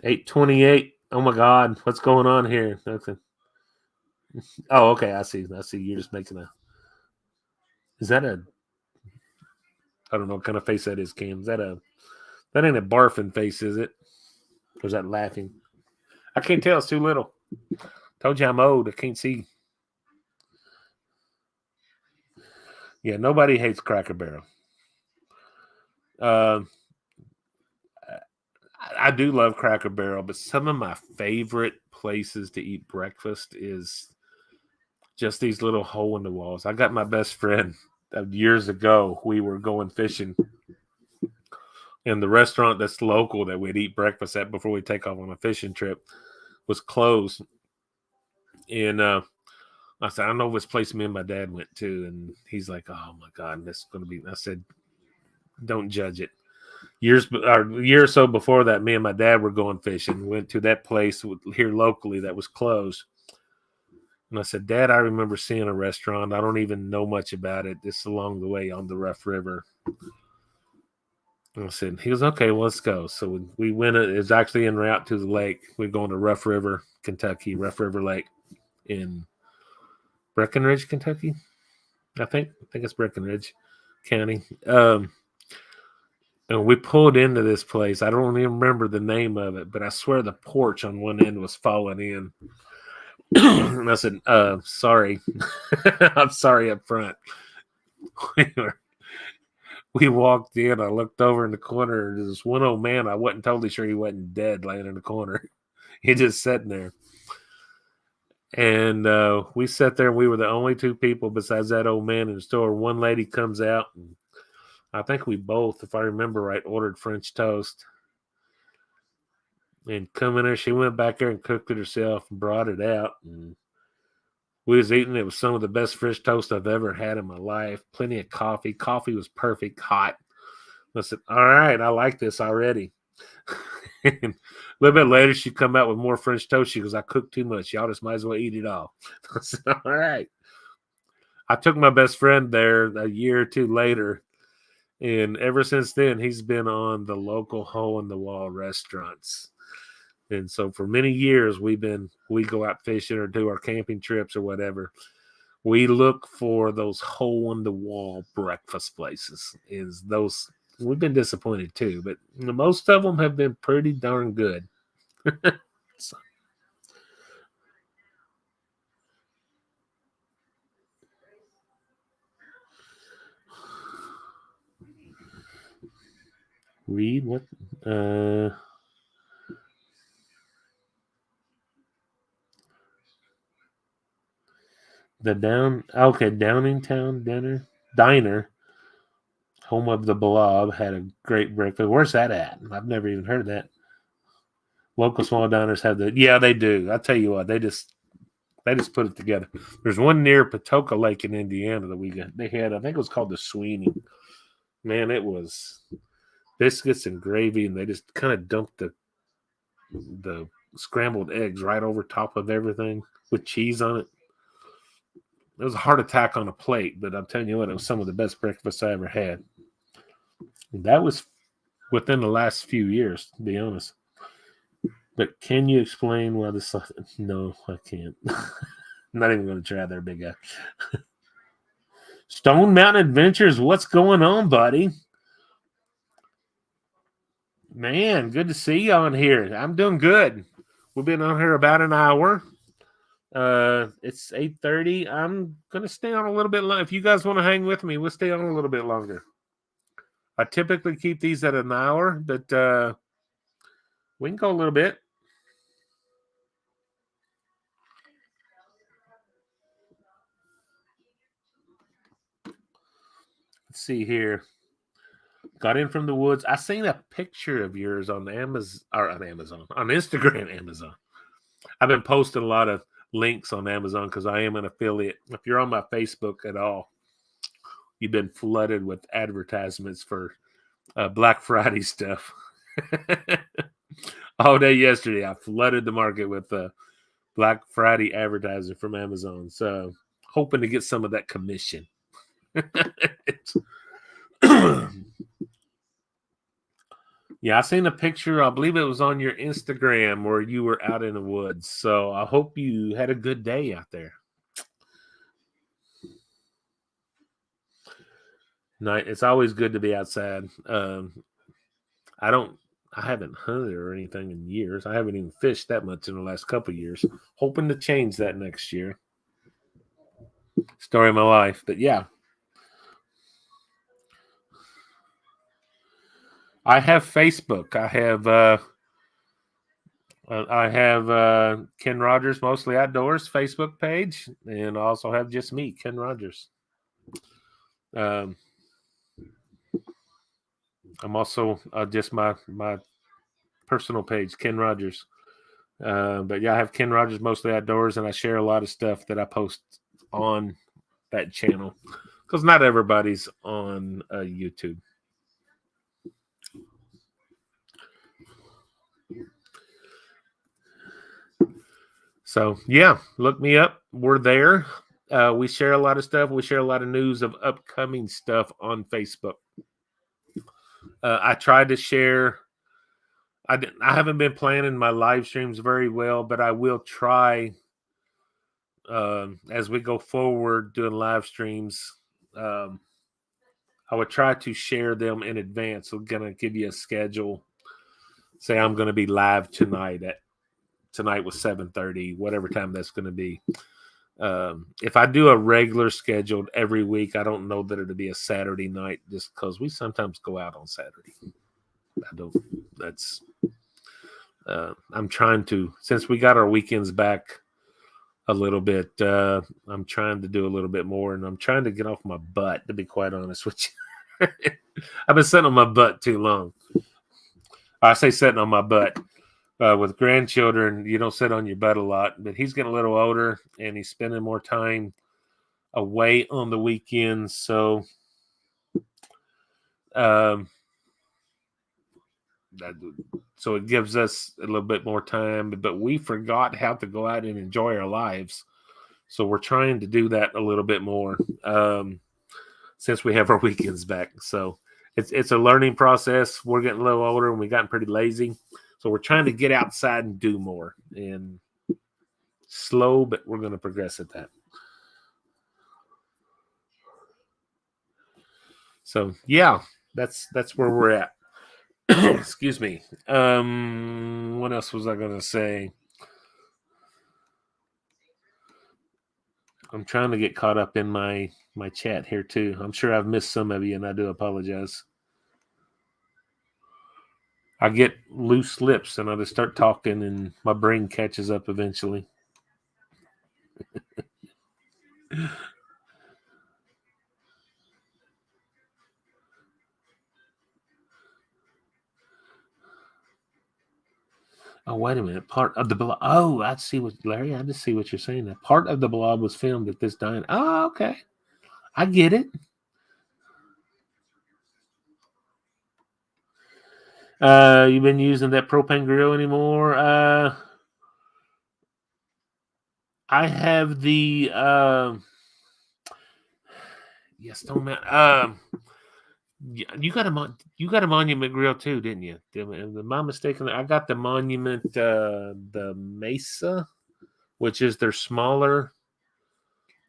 8:28. Oh my God, what's going on here? Okay. Oh, okay. I see. You're just making a. Is that a? I don't know what kind of face that is, Cam. That ain't a barfing face, is it? Or is that laughing? I can't tell. It's too little. Told you I'm old. I can't see. Yeah, nobody hates Cracker Barrel. Uh, I do love Cracker Barrel, but some of my favorite places to eat breakfast is just these little hole in the walls. I got my best friend years ago. We were going fishing, and the restaurant that's local that we'd eat breakfast at before we take off on a fishing trip was closed. And I said, I don't know which place me and my dad went to. And he's like, oh my God, this is going to be. I said, don't judge it. A year or so before that, me and my dad were going fishing. Went to that place here locally that was closed. And I said, Dad, I remember seeing a restaurant. I don't even know much about it. It's along the way on the Rough River. And I said, he goes, okay, well, let's go. So we went. It was actually en route to the lake. We're going to Rough River, Kentucky, Rough River Lake in Breckenridge, Kentucky. I think it's Breckenridge County. And we pulled into this place. I don't even remember the name of it, but I swear the porch on one end was falling in. And I said, sorry. I'm sorry up front. We walked in. I looked over in the corner. There's this one old man. I wasn't totally sure he wasn't dead laying in the corner. He just sitting there. And we sat there, and we were the only two people besides that old man in the store. One lady comes out, and I think we both, if I remember right, ordered French toast. And coming there, she went back there and cooked it herself and brought it out. And we was eating. It was some of the best French toast I've ever had in my life. Plenty of coffee. Coffee was perfect, hot. I said, all right, I like this already. And a little bit later, she come out with more French toast. She goes, I cooked too much. Y'all just might as well eat it all. I said, all right. I took my best friend there a year or two later. And ever since then, he's been on the local hole-in-the-wall restaurants. And so for many years, we go out fishing or do our camping trips or whatever. We look for those hole-in-the-wall breakfast places. We've been disappointed too, but most of them have been pretty darn good. So, read what? The Downingtown Diner, home of the Blob, had a great breakfast. Where's that at? I've never even heard of that. Local small diners have yeah, they do. I tell you what, they just put it together. There's one near Patoka Lake in Indiana that they had, I think it was called the Sweeney. Man, it was biscuits and gravy, and they just kind of dumped the scrambled eggs right over top of everything with cheese on it. It was a heart attack on a plate, but I'm telling you what, it was some of the best breakfast I ever had. And that was within the last few years, to be honest. But can you explain why this? No, I can't. I'm not even going to try there, big guy. Stone Mountain Adventures, what's going on, buddy? Man, good to see you on here. I'm doing good. We've been on here about an hour. It's 8:30. I'm gonna stay on a little bit longer. If you guys want to hang with me, we'll stay on a little bit longer. I typically keep these at an hour, but we can go a little bit. Let's see here. Got in from the woods. I seen a picture of yours on Amazon on Instagram. Amazon. I've been posting a lot of links on Amazon because I am an affiliate. If you're on my Facebook at all, you've been flooded with advertisements for Black Friday stuff. All day yesterday, I flooded the market with Black Friday advertising from Amazon. So hoping to get some of that commission. Yeah, I seen a picture. I believe it was on your Instagram where you were out in the woods. So I hope you had a good day out there. night. It's always good to be outside. I don't. I haven't hunted or anything in years. I haven't even fished that much in the last couple of years. Hoping to change that next year. Story of my life, but yeah, I have Facebook. I have Ken Rogers Mostly Outdoors Facebook page, and I also have just me, Ken Rogers. Um, I'm also just my personal page, Ken Rogers. But yeah, I have Ken Rogers Mostly Outdoors, and I share a lot of stuff that I post on that channel because not everybody's on YouTube. So yeah, look me up. We're there. We share a lot of stuff. We share a lot of news of upcoming stuff on Facebook. I tried to share. I haven't been planning my live streams very well, but I will try as we go forward doing live streams. Um, I would try to share them in advance. I'm gonna give you a schedule. Say I'm going to be live tonight was 7:30, whatever time that's going to be. If I do a regular scheduled every week, I don't know that it'll be a Saturday night just because we sometimes go out on Saturday. I don't. That's. I'm trying to since we got our weekends back a little bit. I'm trying to do a little bit more, and I'm trying to get off my butt. To be quite honest with you, I've been sitting on my butt too long. I say sitting on my butt. With grandchildren, you don't sit on your butt a lot, but he's getting a little older and he's spending more time away on the weekends. So, um, so it gives us a little bit more time, but we forgot how to go out and enjoy our lives. So we're trying to do that a little bit more since we have our weekends back. So it's a learning process. We're getting a little older and we've gotten pretty lazy. So we're trying to get outside and do more. And slow, but we're going to progress at that. So yeah, that's where we're at. Excuse me. What else was I going to say? I'm trying to get caught up in my chat here too. I'm sure I've missed some of you, and I do apologize. I get loose lips, and I just start talking, and my brain catches up eventually. Oh, wait a minute. Part of the blob. Oh, I see what Larry. I just see what you're saying. That part of the blob was filmed at this diner. Oh, okay. I get it. You've been using that propane grill anymore? I have the yes, don't matter. You got a monument grill too, didn't you? Am I mistaken? I got the monument, the Mesa, which is their smaller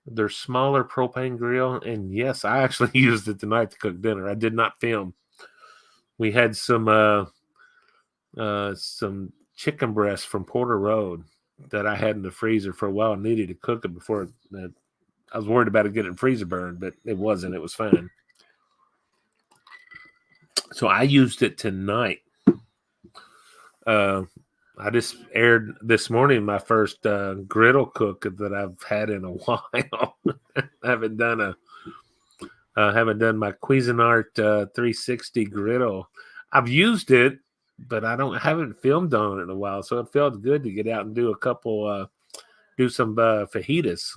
propane grill. And yes, I actually used it tonight to cook dinner. I did not film. We had some chicken breast from Porter Road that I had in the freezer for a while. I needed to cook it before. I was worried about it getting freezer burned, but it wasn't. It was fine. So I used it tonight. Uh, I just aired this morning my first griddle cook that I've had in a while. I haven't done my Cuisinart 360 griddle. I've used it, but I haven't filmed on it in a while, so it felt good to get out and do do some fajitas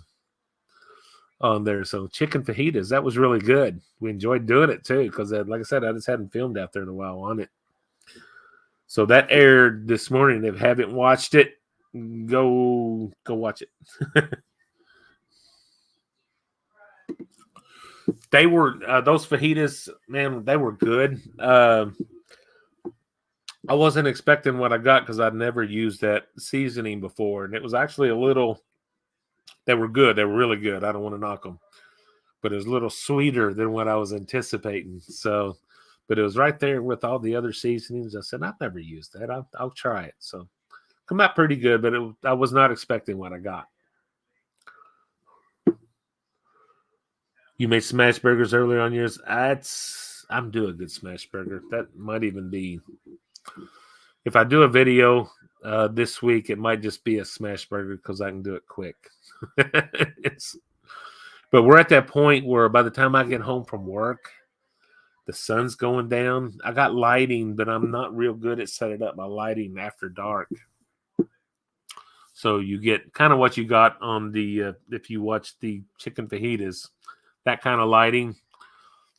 on there. So chicken fajitas, that was really good. We enjoyed doing it too because, like I said, I just hadn't filmed out there in a while on it. So that aired this morning. If you haven't watched it, go watch it. They were those fajitas, man. They were good. I wasn't expecting what I got because I'd never used that seasoning before, and it was actually a little. They were good. They were really good. I don't want to knock them, but it was a little sweeter than what I was anticipating. So, but it was right there with all the other seasonings. I said, I've never used that. I'll try it. So, come out pretty good, but I was not expecting what I got. You made smash burgers earlier on yours. I'm doing a good smash burger. That might even be, if I do a video this week, it might just be a smash burger because I can do it quick. But we're at that point where by the time I get home from work, the sun's going down. I got lighting, but I'm not real good at setting up my lighting after dark. So you get kind of what you got on the if you watch the chicken fajitas, that kind of lighting.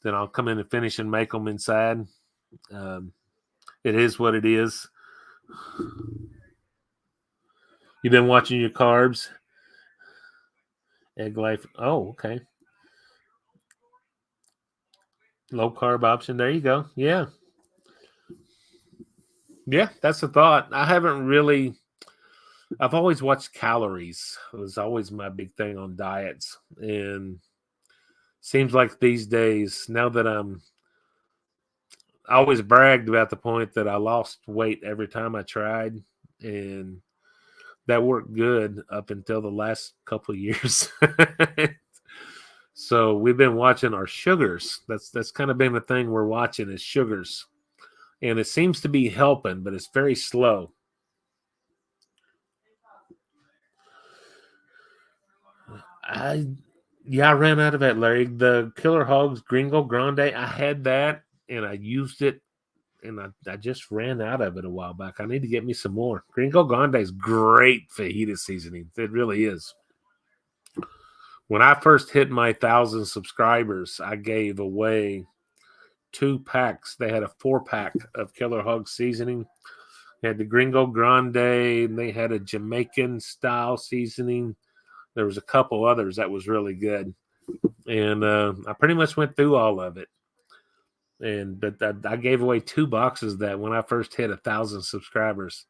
Then I'll come in and finish and make them inside. It is what it is. You've been watching your carbs. Egg life. Oh, okay. Low carb option. There you go. Yeah. Yeah, that's the thought. I've always watched calories. It was always my big thing on diets. And seems like these days, now that I always bragged about the point that I lost weight every time I tried. And that worked good up until the last couple of years. So we've been watching our sugars. That's kind of been the thing we're watching is sugars. And it seems to be helping, but it's very slow. I I ran out of it, Larry. The Killer Hogs Gringo Grande, I had that and I used it and I just ran out of it a while back. I need to get me some more. Gringo Grande is great fajita seasoning. It really is. When I first hit my 1,000 subscribers, I gave away 2 packs. They had a 4-pack of Killer Hog seasoning. They had the Gringo Grande, and they had a Jamaican style seasoning. There was a couple others that was really good, and I pretty much went through all of it. But I gave away 2 boxes of that when I first hit 1,000 subscribers.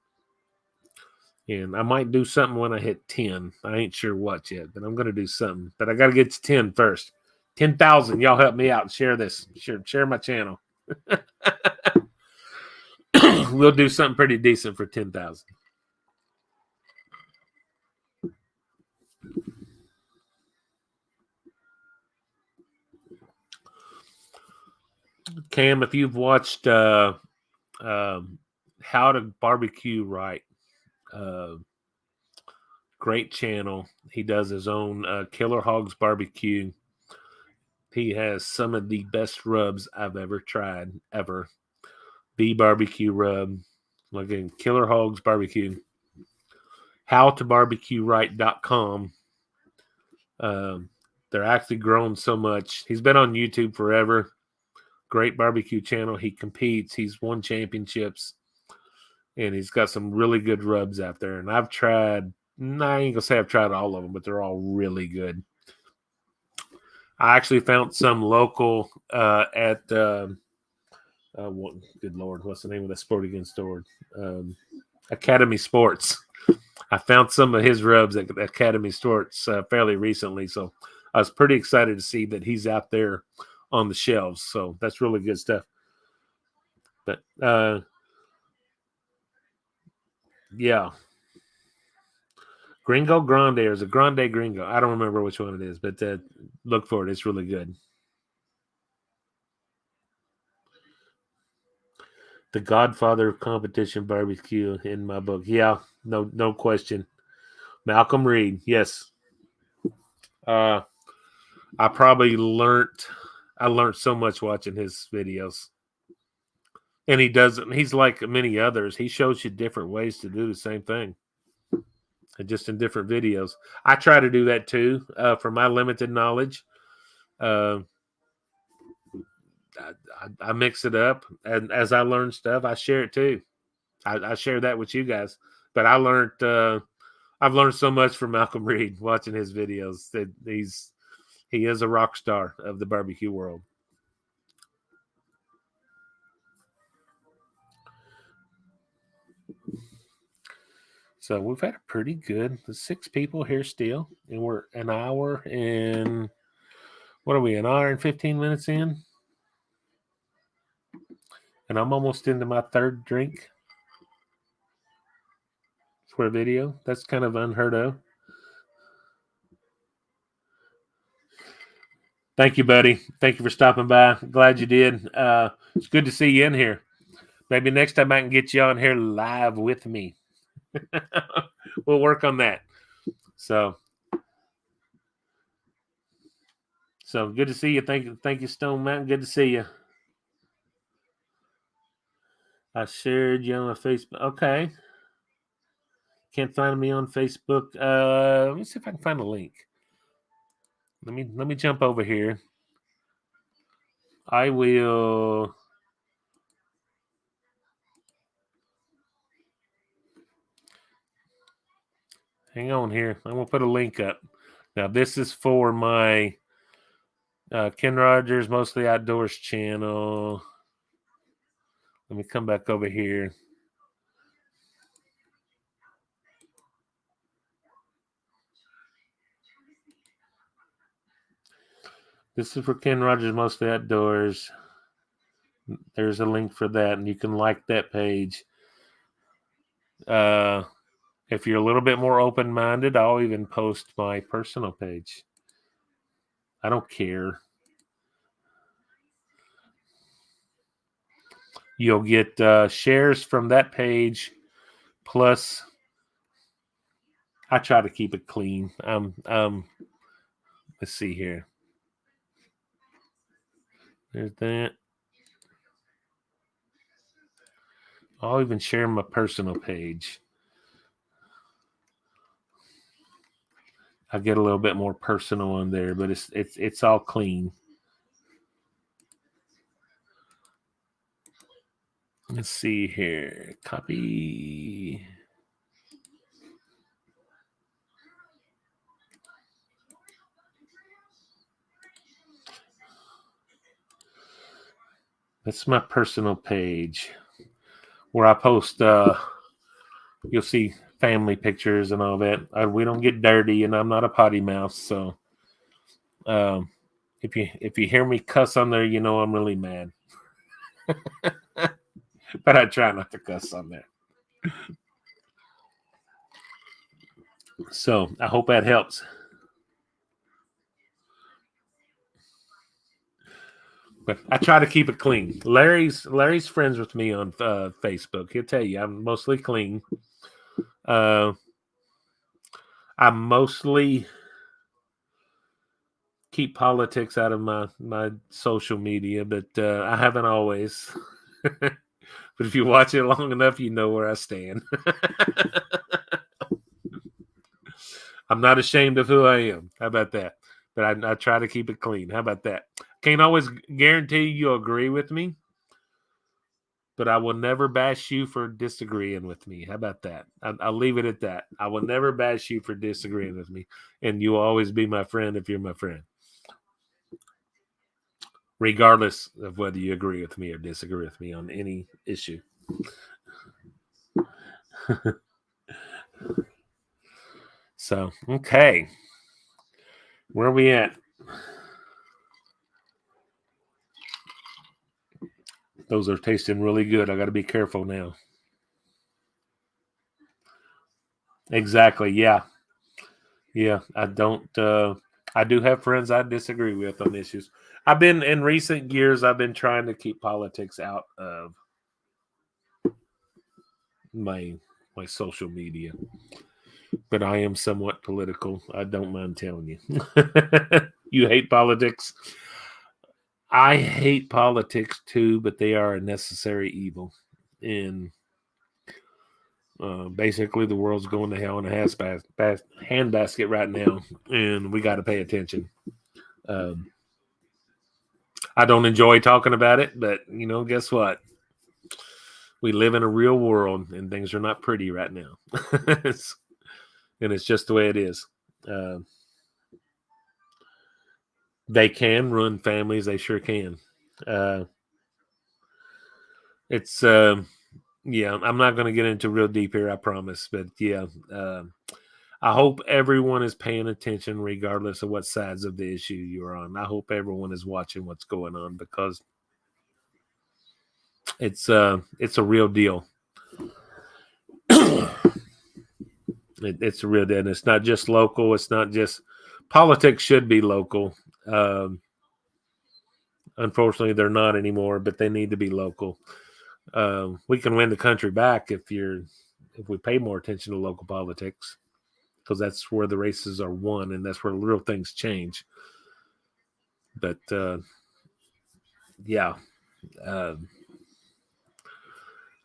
And I might do something when I hit 10. I ain't sure what yet, but I'm going to do something. But I got to get to 10 first. 10,000. Y'all help me out and share this. Share my channel. We'll do something pretty decent for 10,000. Cam, if you've watched How to Barbecue Right, uh, great channel. He does his own Killer Hogs Barbecue. He has some of the best rubs I've ever tried, ever. The barbecue rub, again, Killer Hogs Barbecue. HowToBarbecueRight.com. They're actually grown so much. He's been on YouTube forever. Great barbecue channel. He competes. He's won championships. And he's got some really good rubs out there. And I've tried, I ain't going to say I've tried all of them, but they're all really good. I actually found some local at, good Lord, what's the name of the sporting goods store? Academy Sports. I found some of his rubs at Academy Sports fairly recently. So I was pretty excited to see that he's out there on the shelves. So that's really good stuff. But yeah. Gringo Grande or is a Grande Gringo? I don't remember which one it is, but look for it. It's really good. The Godfather of competition barbecue in my book. Yeah, no question. Malcolm Reed. Yes. I probably I learned so much watching his videos. And he's like many others. He shows you different ways to do the same thing. And just in different videos. I try to do that too, for my limited knowledge. Uh, I mix it up, and as I learn stuff, I share it too. I share that with you guys. But I've learned so much from Malcolm Reed watching his videos. That he is a rock star of the barbecue world. So we've had a pretty good 6 people here still, and we're an hour and What are we, an hour and 15 minutes in? And I'm almost into my third drink for a video. That's kind of unheard of. Thank you, buddy. Thank you for stopping by. Glad you did. It's good to see you in here. Maybe next time I can get you on here live with me. We'll work on that. So good to see you. Thank you, Stone Mountain. Good to see you. I shared you on my Facebook. Okay. Can't find me on Facebook. Let me see if I can find a link. Let me jump over here. I will. Hang on here. I'm gonna put a link up. Now this is for my Ken Rogers Mostly Outdoors channel. Let me come back over here. This is for Ken Rogers Mostly Outdoors. There's a link for that, and you can like that page. If you're a little bit more open-minded, I'll even post my personal page. I don't care. You'll get shares from that page, plus I try to keep it clean. Let's see here. There's that. I'll even share my personal page. I get a little bit more personal on there, but it's all clean. Let's see here. Copy. That's my personal page where I post. You'll see family pictures and all that. We don't get dirty, and I'm not a potty mouth, so if you hear me cuss on there, you know I'm really mad. But I try not to cuss on there. So I hope that helps. But I try to keep it clean. Larry's friends with me on Facebook. He'll tell you I'm mostly clean. I mostly keep politics out of my social media, but I haven't always. But if you watch it long enough, you know where I stand. I'm not ashamed of who I am. How about that? But I try to keep it clean. How about that? Can't always guarantee you'll agree with me, but I will never bash you for disagreeing with me. How about that? I'll leave it at that. I will never bash you for disagreeing with me, and you will always be my friend if you're my friend, regardless of whether you agree with me or disagree with me on any issue. So, okay. Where are we at? Those are tasting really good. I got to be careful now. Exactly. Yeah. Yeah. I don't. I do have friends I disagree with on issues. I've been in recent years. I've been trying to keep politics out of my social media, but I am somewhat political. I don't mind telling you. You hate politics. I hate politics too, but they are a necessary evil. And basically, the world's going to hell in a handbasket right now, and we got to pay attention. Um, I don't enjoy talking about it, but guess what? We live in a real world, and things are not pretty right now. And it's just the way it is. Uh, they can ruin families. They sure can. Uh, it's yeah. I'm not going to get into real deep here, I promise. But yeah, I hope everyone is paying attention, regardless of what sides of the issue you're on. I hope everyone is watching what's going on, because it's a real deal. It's a real deal. And it's not just local. It's not just politics. Should be local. Unfortunately, they're not anymore, but they need to be local. We can win the country back if we pay more attention to local politics, because that's where the races are won, and that's where real things change. But yeah,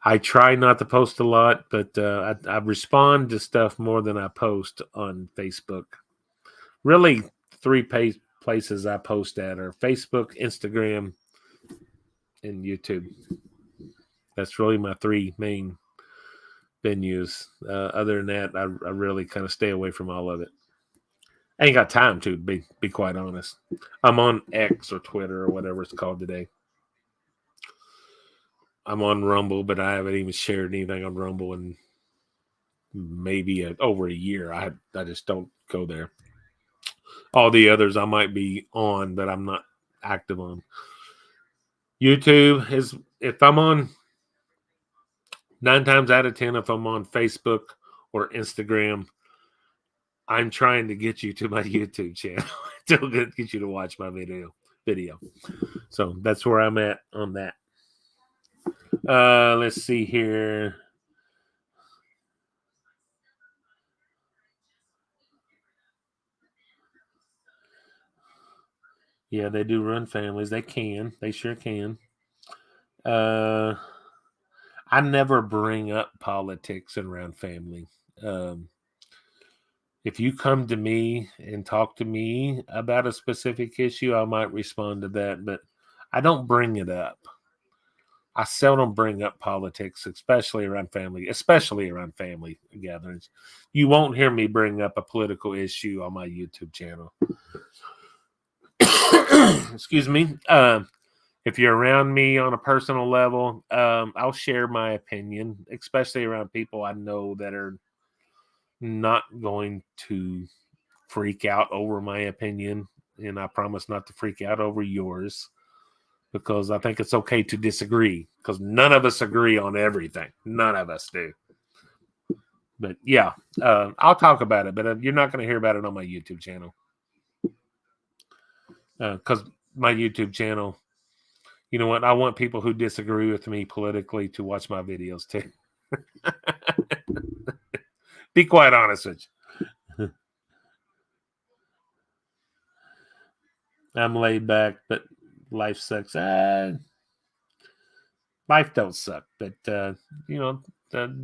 I try not to post a lot, but I respond to stuff more than I post on Facebook. Really, three places I post at are Facebook, Instagram, and YouTube. That's really my three main venues. Other than that, I really kind of stay away from all of it. I ain't got time to be quite honest. I'm on X or Twitter or whatever it's called today. I'm on Rumble, but I haven't even shared anything on Rumble in maybe over a year. I just don't go there. All the others I might be on, but I'm not active on. YouTube is, if I'm on, 9 times out of 10, if I'm on Facebook or Instagram, I'm trying to get you to my YouTube channel to get you to watch my video. So that's where I'm at on that. Let's see here. Yeah, they do run families. They can. They sure can. I never bring up politics around family. If you come to me and talk to me about a specific issue, I might respond to that, but I don't bring it up. I seldom bring up politics, especially around family gatherings. You won't hear me bring up a political issue on my YouTube channel. Excuse me. If you're around me on a personal level, I'll share my opinion, especially around people I know that are not going to freak out over my opinion. And I promise not to freak out over yours, because I think it's okay to disagree, because none of us agree on everything. None of us do. But yeah, I'll talk about it, but you're not going to hear about it on my YouTube channel. Because my YouTube channel, you know what? I want people who disagree with me politically to watch my videos too. Be quite honest with you. I'm laid back, but life sucks. Life don't suck, but you know,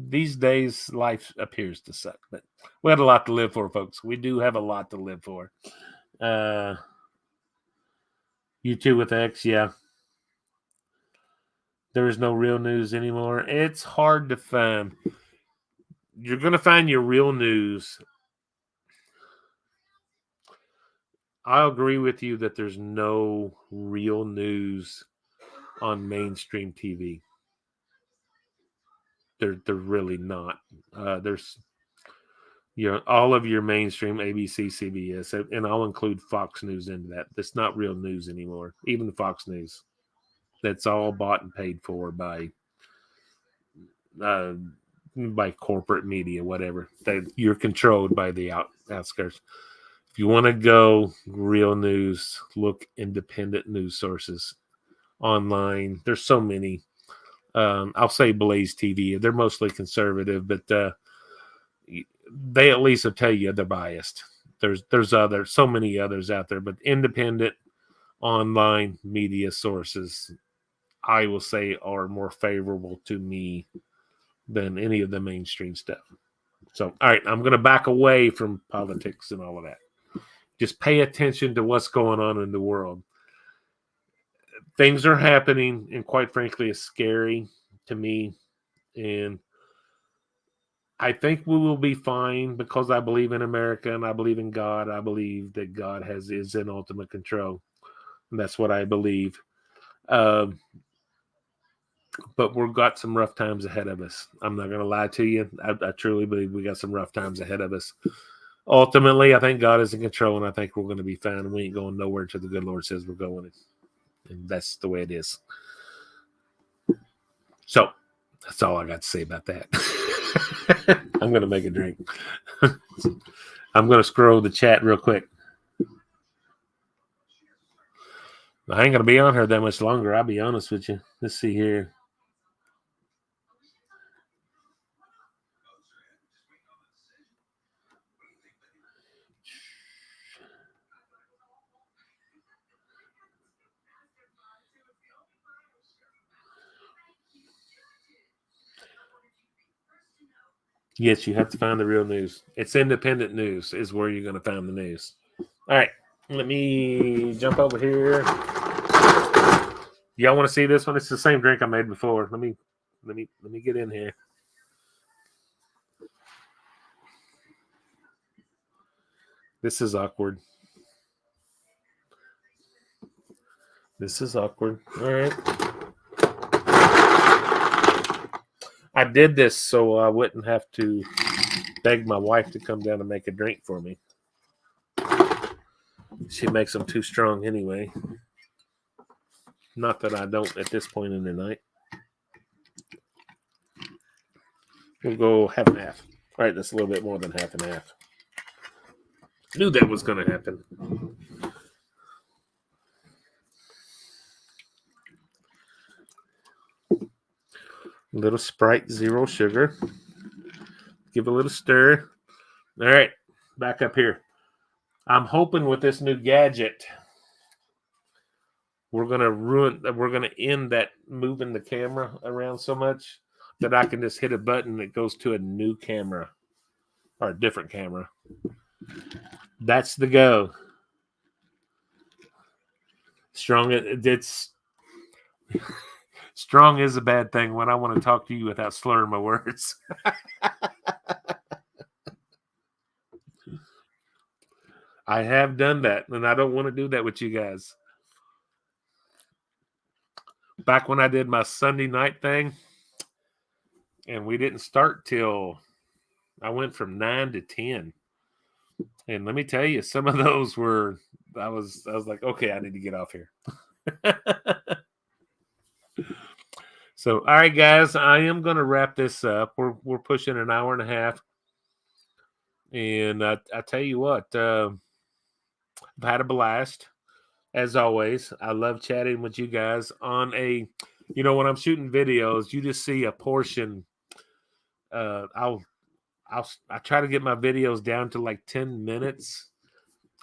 these days life appears to suck. But we had a lot to live for, folks. We do have a lot to live for. You too with X, yeah. There is no real news anymore. It's hard to find. You're going to find your real news. I agree with you that there's no real news on mainstream TV. They're really not. There's all of your mainstream ABC, CBS, and I'll include Fox News into that. That's not real news anymore. Even the Fox News, that's all bought and paid for by corporate media, whatever. You're controlled by the outskirts. If you want to go real news, look independent news sources online. There's so many. I'll say Blaze TV. They're mostly conservative, but they at least will tell you they're biased. There's so many others out there, but independent online media sources, I will say, are more favorable to me than any of the mainstream stuff. So, all right, I'm going to back away from politics and all of that. Just pay attention to what's going on in the world. Things are happening, and quite frankly, it's scary to me. And I think we will be fine, because I believe in America and I believe in God. I believe that God is in ultimate control. And that's what I believe. But we've got some rough times ahead of us. I'm not going to lie to you. I truly believe we got some rough times ahead of us. ultimately, I think God is in control, and I think we're going to be fine. And we ain't going nowhere until the good Lord says we're going, and that's the way it is. So that's all I got to say about that. I'm going to make a drink. I'm going to scroll the chat real quick. I ain't going to be on here that much longer. I'll be honest with you. Let's see here. Yes, you have to find the real news. It's independent news is where you're going to find the news. All right. Let me jump over here. Y'all want to see this one? It's the same drink I made before. Let me get in here. This is awkward. All right. I did this so I wouldn't have to beg my wife to come down and make a drink for me. She makes them too strong anyway. Not that I don't at this point in the night. We'll go half and half. All right, that's a little bit more than half and half. Knew that was going to happen. A little Sprite, zero sugar. Give a little stir. All right, back up here. I'm hoping with this new gadget, we're gonna end that moving the camera around so much that I can just hit a button that goes to a new camera or a different camera. That's the go. Strong is a bad thing when I want to talk to you without slurring my words. I have done that, and I don't want to do that with you guys. Back when I did my Sunday night thing, and we didn't start till I went from 9 to 10. And let me tell you, some of those were I was like, okay, I need to get off here. So, all right, guys, I am going to wrap this up. We're pushing an hour and a half, and I tell you what, I've had a blast as always. I love chatting with you guys on a, when I'm shooting videos, you just see a portion. I try to get my videos down to like 10 minutes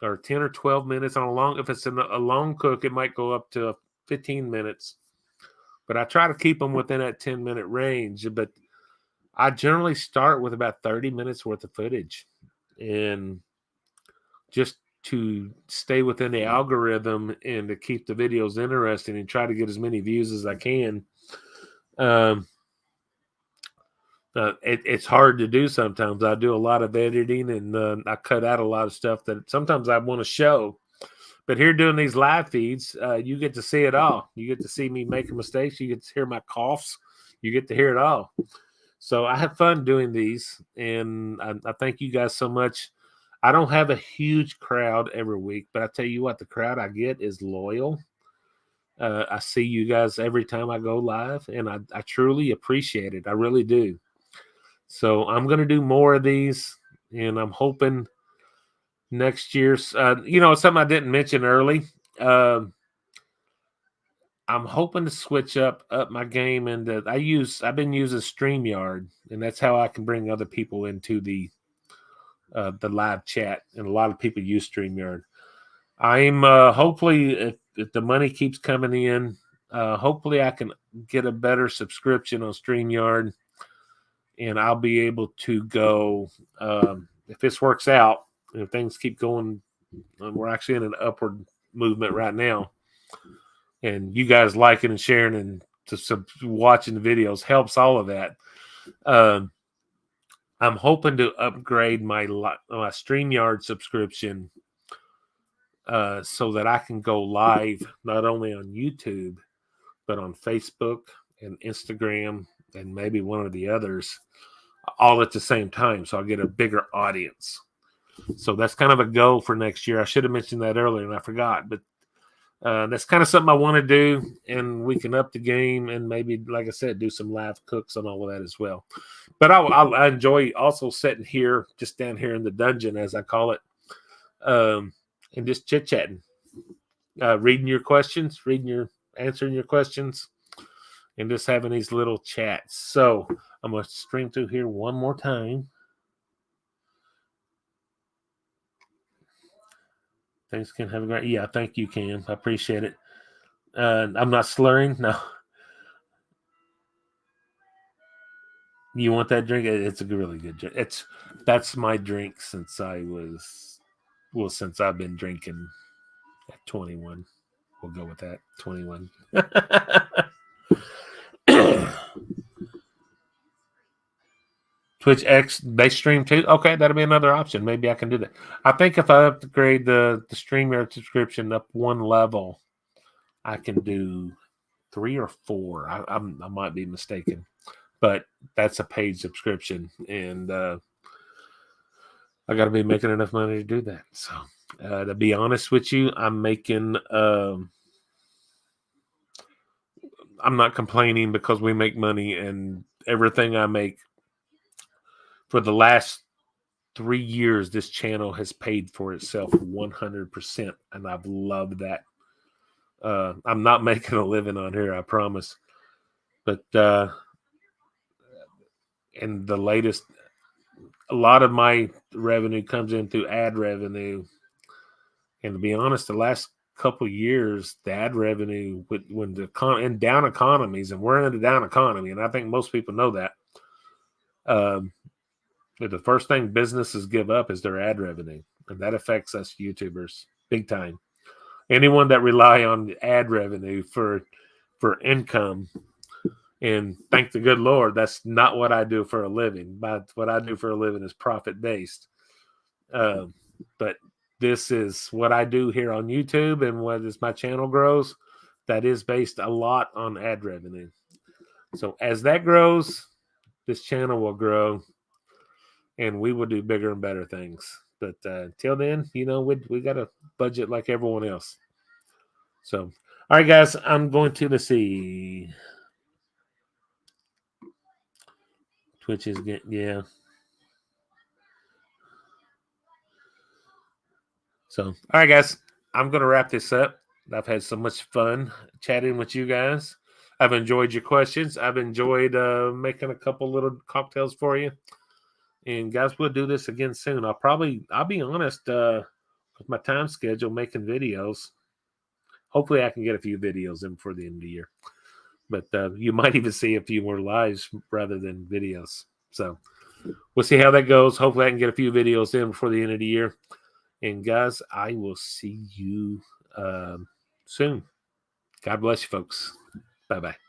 or 10 or 12 minutes on a long. If it's a long cook, it might go up to 15 minutes. But I try to keep them within that 10-minute range. But I generally start with about 30 minutes worth of footage. And just to stay within the algorithm and to keep the videos interesting and try to get as many views as I can. It's hard to do sometimes. I do a lot of editing and I cut out a lot of stuff that sometimes I want to show. But here doing these live feeds, you get to see it all. You get to see me making mistakes. You get to hear my coughs. You get to hear it all. So I have fun doing these, and I thank you guys so much. I don't have a huge crowd every week, but I tell you what, the crowd I get is loyal. I see you guys every time I go live, and I truly appreciate it. I really do. So I'm going to do more of these, and I'm hoping – next year's, something I didn't mention early. I'm hoping to switch up my game, and I've been using StreamYard, and that's how I can bring other people into the live chat. And a lot of people use StreamYard. I'm hopefully if the money keeps coming in, hopefully I can get a better subscription on StreamYard, and I'll be able to go if this works out. If things keep going, we're actually in an upward movement right now. And you guys liking and sharing and just watching the videos helps all of that. I'm hoping to upgrade my StreamYard subscription so that I can go live not only on YouTube, but on Facebook and Instagram and maybe one of the others all at the same time. So I'll get a bigger audience. So that's kind of a goal for next year. I should have mentioned that earlier and I forgot, but that's kind of something I want to do, and we can up the game and maybe, like I said, do some live cooks and all of that as well. But I enjoy also sitting here, just down here in the dungeon, as I call it, and just chit chatting, reading your questions, answering your questions, and just having these little chats. So I'm gonna stream through here one more time. Thanks, Ken. Have a great. Yeah, thank you, Ken. I appreciate it. I'm not slurring. No. You want that drink? It's a really good drink. That's my drink since since I've been drinking at 21. We'll go with that. 21. Twitch X, they stream too. Okay, that'll be another option. Maybe I can do that. I think if I upgrade the StreamYard subscription up one level, I can do 3 or 4. I might be mistaken, but that's a paid subscription, and I got to be making enough money to do that. So, to be honest with you, I'm making. I'm not complaining because we make money, and everything I make for the last 3 years, this channel has paid for itself 100%, and I've loved that. I'm not making a living on here, I promise. But and the latest, a lot of my revenue comes in through ad revenue. And to be honest, the last couple of years, the ad revenue when in down economies, and we're in a down economy, and I think most people know that. The first thing businesses give up is their ad revenue, and that affects us YouTubers big time. Anyone that rely on ad revenue for income, and thank the good Lord, that's not what I do for a living. But what I do for a living is profit based. But this is what I do here on YouTube, and as my channel grows, that is based a lot on ad revenue. So as that grows, this channel will grow, and we will do bigger and better things. But till then, we got a budget like everyone else. So, all right, guys, I'm going to, let's see. Twitch is getting, yeah. So, all right, guys, I'm going to wrap this up. I've had so much fun chatting with you guys. I've enjoyed your questions. I've enjoyed making a couple little cocktails for you. And guys, we'll do this again soon. I'll be honest, with my time schedule, making videos. Hopefully I can get a few videos in before the end of the year. But you might even see a few more lives rather than videos. So we'll see how that goes. Hopefully I can get a few videos in before the end of the year. And guys, I will see you soon. God bless you, folks. Bye-bye.